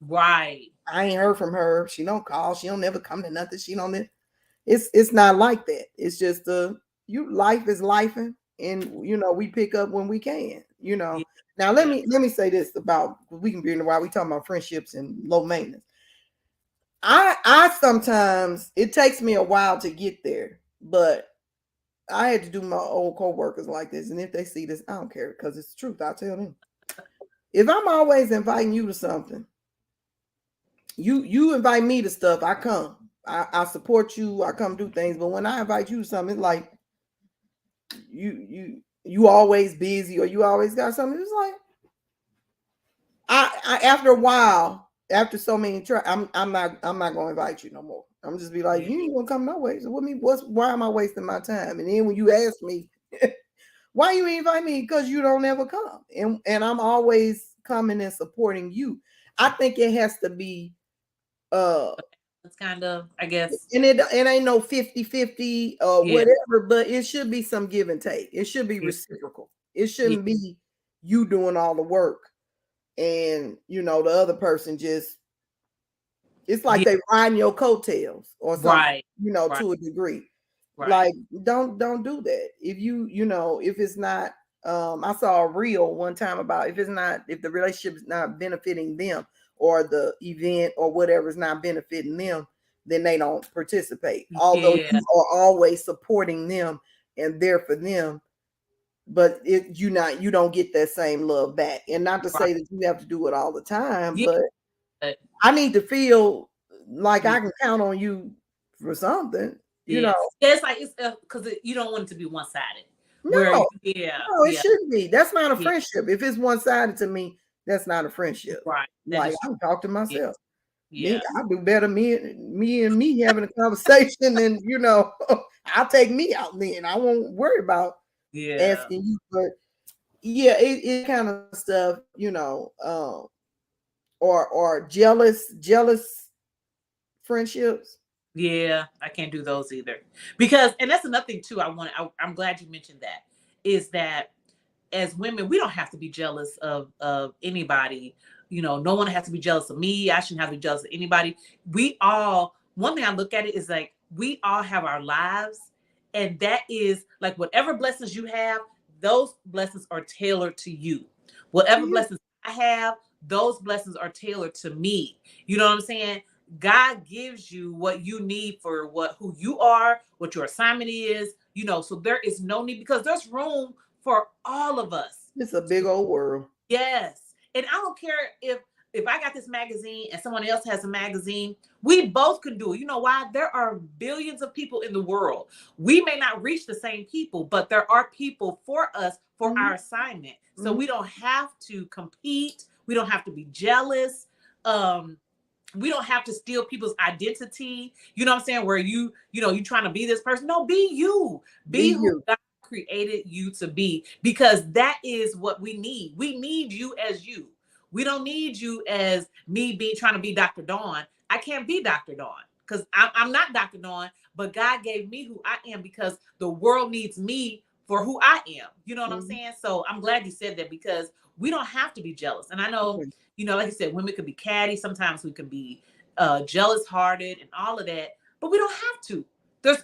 Right. I ain't heard from her. She don't call. She don't never come to nothing. She don't. It's not like that. It's just you life is life, and we pick up when we can. Yeah. Now let Yeah. me say this about we can be in the while we talking about friendships and low maintenance. I sometimes it takes me a while to get there, but I had to do my old coworkers like this, and if they see this, I don't care because it's the truth. I tell them if I'm always inviting you to something, you invite me to stuff, I come. I support you. I come do things, but when I invite you to something, it's like you always busy or you always got something. It's like I after a while, after so many try, I'm not gonna invite you no more. I'm just be like, Yeah. you ain't gonna come no way. So what me what's why am I wasting my time? And then when you ask me, why you invite me? Because you don't ever come. And I'm always coming and supporting you. I think it has to be uh It's kind of, I guess. and it ain't no 50-50 or Yeah. whatever, but it should be some give and take. It should be Yeah. reciprocal. It Yeah. shouldn't be you doing all the work and the other person just it's like Yeah. they riding your coattails or something, Right. Right. to a degree. Right. Like don't do that. If if it's not I saw a reel one time about if the relationship is not benefiting them or the event or whatever is not benefiting them, then they don't participate. Although Yeah. you are always supporting them and there for them, but you don't get that same love back. And not to Right. say that you have to do it all the time, Yeah. but But I need to feel like yeah. I can count on you for something, you Yeah. know. Yeah, it's like it's because you don't want it to be one sided. Where No, yeah, no, it yeah, shouldn't be. That's not a yeah. friendship. If it's one sided to me, that's not a friendship. Right. That Like is I true. can talk to Yeah. myself. Me, Yeah. I do better. Me having a conversation, and I'll take me out. Then I won't worry about Yeah. asking you. But yeah, it kind of stuff, or jealous friendships. Yeah, I can't do those either. Because and that's another thing too. I'm glad you mentioned that. Is that as women, we don't have to be jealous of anybody. No one has to be jealous of me. I shouldn't have to be jealous of anybody. We all one thing I look at it is like we all have our lives, and that is like whatever blessings you have, those blessings are tailored to you. To Whatever you. blessings I have, those blessings are tailored to me. You know what I'm saying? God gives you what you need for who you are, what your assignment is, so there is no need because there's room for all of us. It's a big old world. Yes. And I don't care if I got this magazine and someone else has a magazine, we both can do it. You know why? There are billions of people in the world. We may not reach the same people, but there are people for us for Mhm, our assignment. So mhm. we don't have to compete. We don't have to be jealous. Um, we don't have to steal people's identity. You know what I'm saying? Where you trying to be this person. No, be you. Be Be who you. God created you to be because that is what we need. We need you as you. We don't need you as me being trying to be Dr. Dawn. I can't be Dr. Dawn because I'm not Dr. Dawn, but God gave me who I am because the world needs me for who I am. You know what I'm Mhm. saying? So I'm glad you said that because we don't have to be jealous. And I know like you said, women could be catty. Sometimes we can be jealous hearted and all of that, but we don't have to.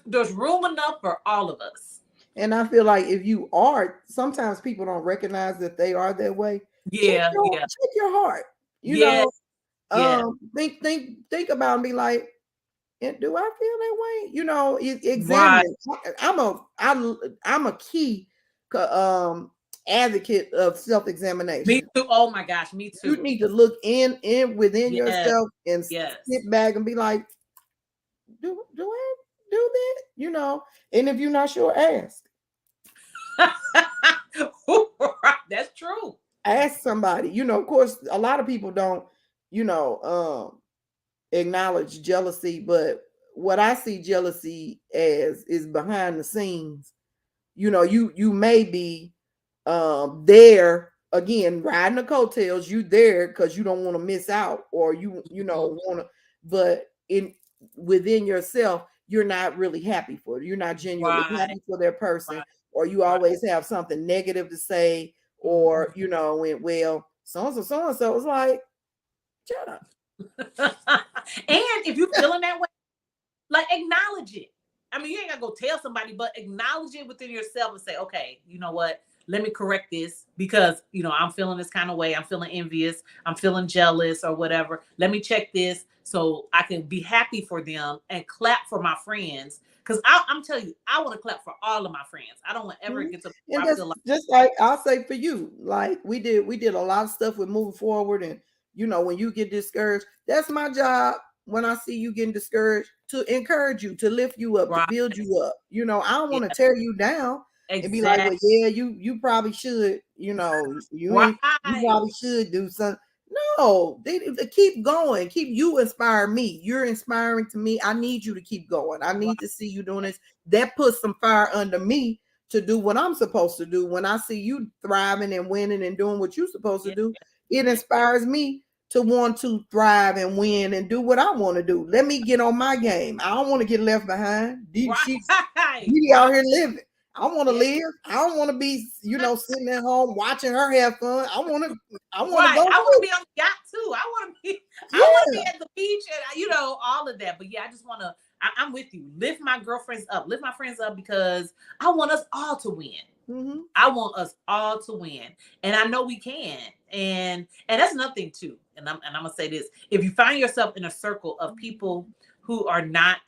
There's room enough for all of us. And I feel like if you are, sometimes people don't recognize that they are that way. Yeah, yeah, Check your heart. You yeah, know, yeah. think about and be like, and do I feel that way? Examine Right. it. I'm a key advocate of Me self-examination. too. Oh my gosh, me You too. need to look in within Yes, yourself and yes. sit back and be like, do I do that? And if you're not sure, That's true. ask somebody. Of course, a lot of people don't, you know, acknowledge jealousy, but what I see jealousy as is behind the scenes. You may be there again riding the coattails. You there because you don't want to miss out, or Mhm. want to, but in within yourself, you're not really happy for it. You're not genuinely Right, happy for their person, right, or you right. always have something negative to say, Mhm. or and well, so and so is like, shut up. And if you're feeling that way, like acknowledge it. I mean, you ain't gotta go tell somebody, but acknowledge it within yourself and say, okay, you know what? Let me correct this because I'm feeling this kind of way. I'm feeling envious. I'm feeling jealous or whatever. Let me check this so I can be happy for them and clap for my friends. Because I'm telling you, I want to clap for all of my friends. I don't want ever Mhm. get to And where I that's feel like just like I'll say for you, like we did a lot of stuff with moving forward, and when you get discouraged, that's my job. When I see you getting discouraged, to encourage you, to lift you up, to right. build you up. I don't Yeah, want to tear you down and be like, exactly. well, yeah, you probably should, you Right. probably should do something. No, they keep going, keep you inspire me. You're inspiring to me. I need you to keep going. I Right. need to see you doing this. That puts some fire under me to do what I'm supposed to do. When I see you thriving and winning and doing what you're supposed to Yeah. do, it Yeah. inspires me to want to thrive and win and do what I want to do. Let me get on my game. I don't want to get left behind. Right. Didi Right. out here living. I want to Yeah. live. I don't want to be, sitting at home watching her have fun. I want to Right. go I want to too. be on the yacht too. I want to be Yeah. at the beach and all of that. But yeah, I just want to. I'm with you. Lift my girlfriends up. Lift my friends up because I want us all to win. Mm-hmm. I want us all to win, and I know we can. And that's nothing too. And I'm gonna say this: if you find yourself in a circle of people who are not,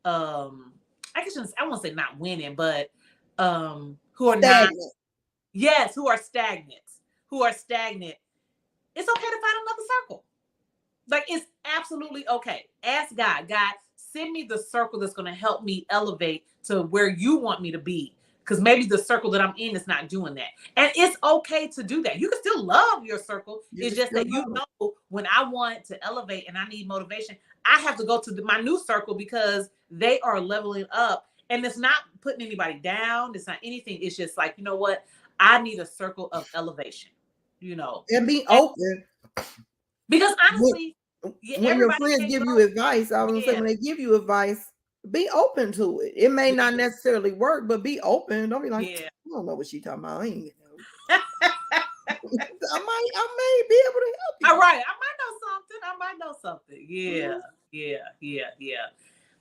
um, I won't say not winning, but who are not, Stagnant. yes, who are stagnant, it's okay to find another circle. Like it's absolutely okay. Ask God, send me the circle that's going to help me elevate to where you want me to be. Because maybe the circle that I'm in is not doing that. And it's okay to do that. You can still love your circle. You It's can just still that love them. when I want to elevate and I need motivation, I have to go to my new circle because they are leveling up. And it's not putting anybody down. It's not anything. It's just like, you know what? I need a circle of elevation, you know. And be And open because when, honestly, yeah, when your everybody friends can't give you grow. advice. I was gonna say, Yeah, when they give you advice, be open to it. It may not be, necessarily work, but be open. Don't be like, yeah. I don't know what she talking about. I ain't getting no. I may be able to help All you. right, I might know something. I might know something. Yeah, Mhm. yeah.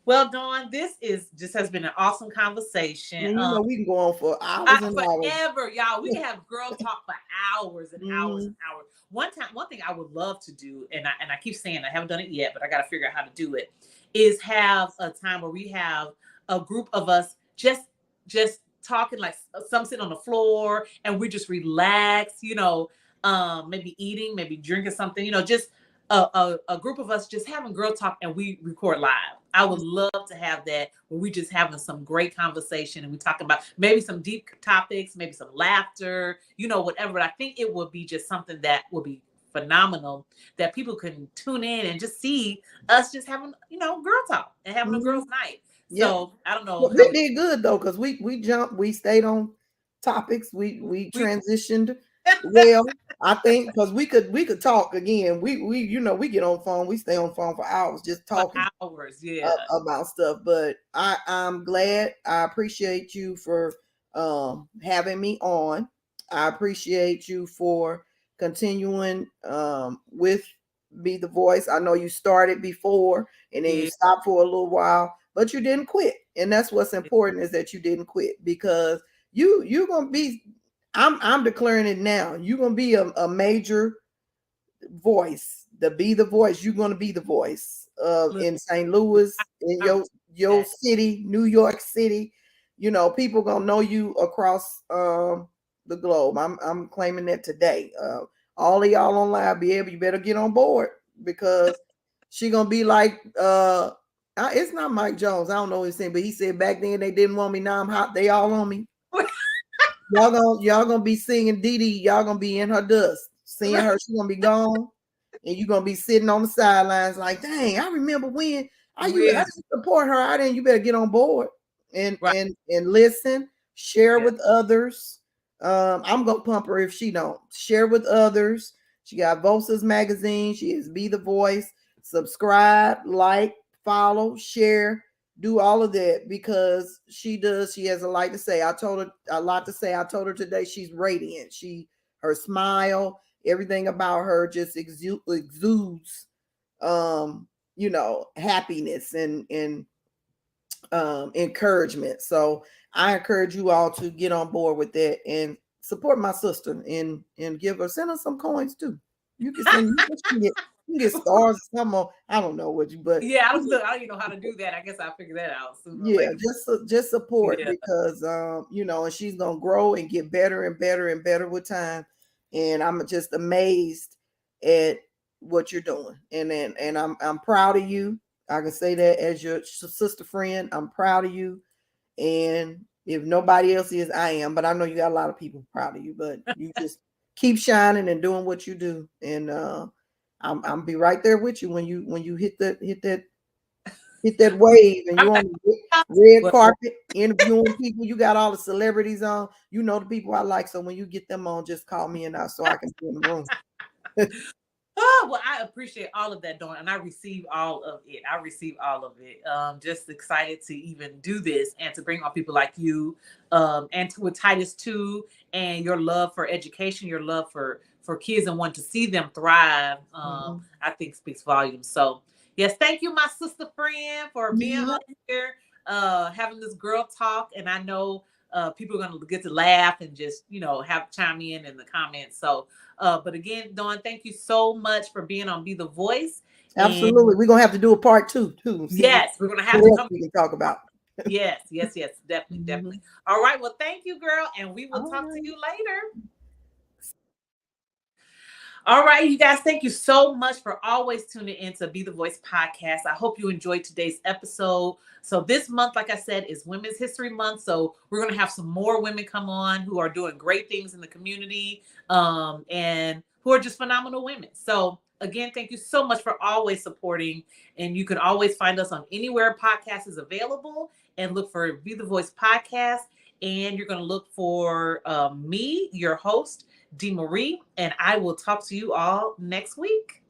Well, Dawn, this is just has been an awesome conversation. And we can go on for hours and hours. Forever, y'all. We can have girl talk for hours and hours and Mhm. hours. One thing I would love to do, and I keep saying I haven't done it yet, but I got to figure out how to do it, is have a time where we have a group of us just talking, like some sitting on the floor and we just relax, maybe eating, maybe drinking something, just a group of us just having girl talk and we record live. I would love to have that where we just having some great conversation and we talking about maybe some deep topics, maybe some laughter, whatever. But I think it would be just something that would be phenomenal that people can tune in and just see us just having, girl talk and having a Mhm. girls' night. Yep. So I don't know But how we we did good though, because we jumped, we stayed on topics, we we transitioned well. I think because we could talk again. We get on phone, we stay on phone for hours just for talking hours. Yeah. about stuff. But I'm glad. I appreciate you for having me on. I appreciate you for continuing with Be the Voice. I know you started before and then you Yeah. stopped for a little while, but you didn't quit. And that's what's important, is that you didn't quit, because you're gonna be, I'm declaring it now, you're gonna be a major voice, to Be the Voice. You're going to be the voice of Look, in St. Louis, in I receive your that. city, New York City. People gonna know you across the globe. I'm claiming that today. All of y'all online, you better get on board, because she gonna be like it's not Mike Jones. I don't know his name, but he said back then they didn't want me. Now I'm hot. They all on me. Y'all gonna be singing Didi. Y'all gonna be in her dust, seeing her. She gonna be gone, and you gonna be sitting on the sidelines like, dang, I remember when I With didn't support her. I didn't. You better get on board and right. listen, share Yeah. with others. I'm gonna pump her if she don't share with others. She got Vosa's magazine. She is Be the Voice. Subscribe, like, follow, share, do all of that, because she does. She has a lot to say. I told her a lot to say. I told her today she's radiant. Her smile, everything about her just exudes happiness and encouragement. So I encourage you all to get on board with that and support my sister and send her some coins too. You can send you can get stars or something. I don't know what you, but Yeah, I don't even know how to do that. I guess I'll figure that out sooner or yeah, later. just support Yeah. because and she's gonna grow and get better and better and better with time. And I'm just amazed at what you're doing. And I'm proud of you. I can say that as your sister friend. I'm proud of you. And if nobody else is, I am. But I know you got a lot of people proud of you. But you just keep shining and doing what you do. And I'm be right there with you when you hit that wave and I'm you're not, on the red but carpet interviewing people. You got all the celebrities on. You know the people I like. So when you get them on, just call me and so I can be in the room. oh, well, I appreciate all of that, Dawn, and I receive all of it. I receive all of it. Just excited to even do this and to bring on people like you, and with Titus too, and your love for education, your love for kids, and want to see them thrive. Mhm. I think speaks volumes. So, yes, thank you, my sister friend, for being Yeah, on here, having this girl talk, and I know. People are going to get to laugh and just, have chime in the comments. So, but again, Dawn, thank you so much for being on Be the Voice. And absolutely. We're gonna have to do a part two too. See yes, we're gonna have what to else come. we can talk about. Yes, yes, yes, definitely, definitely. Mhm. All right. Well, thank you, girl, and we will All talk to right. you later. All right, you guys, thank you so much for always tuning in to Be the Voice podcast. I hope you enjoyed today's episode. So, this month, like I said, is Women's History Month. So, we're going to have some more women come on who are doing great things in the community, and who are just phenomenal women. So, again, thank you so much for always supporting. And you can always find us on anywhere podcast is available and look for Be the Voice podcast. And you're going to look for me, your host, D. Marie, and I will talk to you all next week.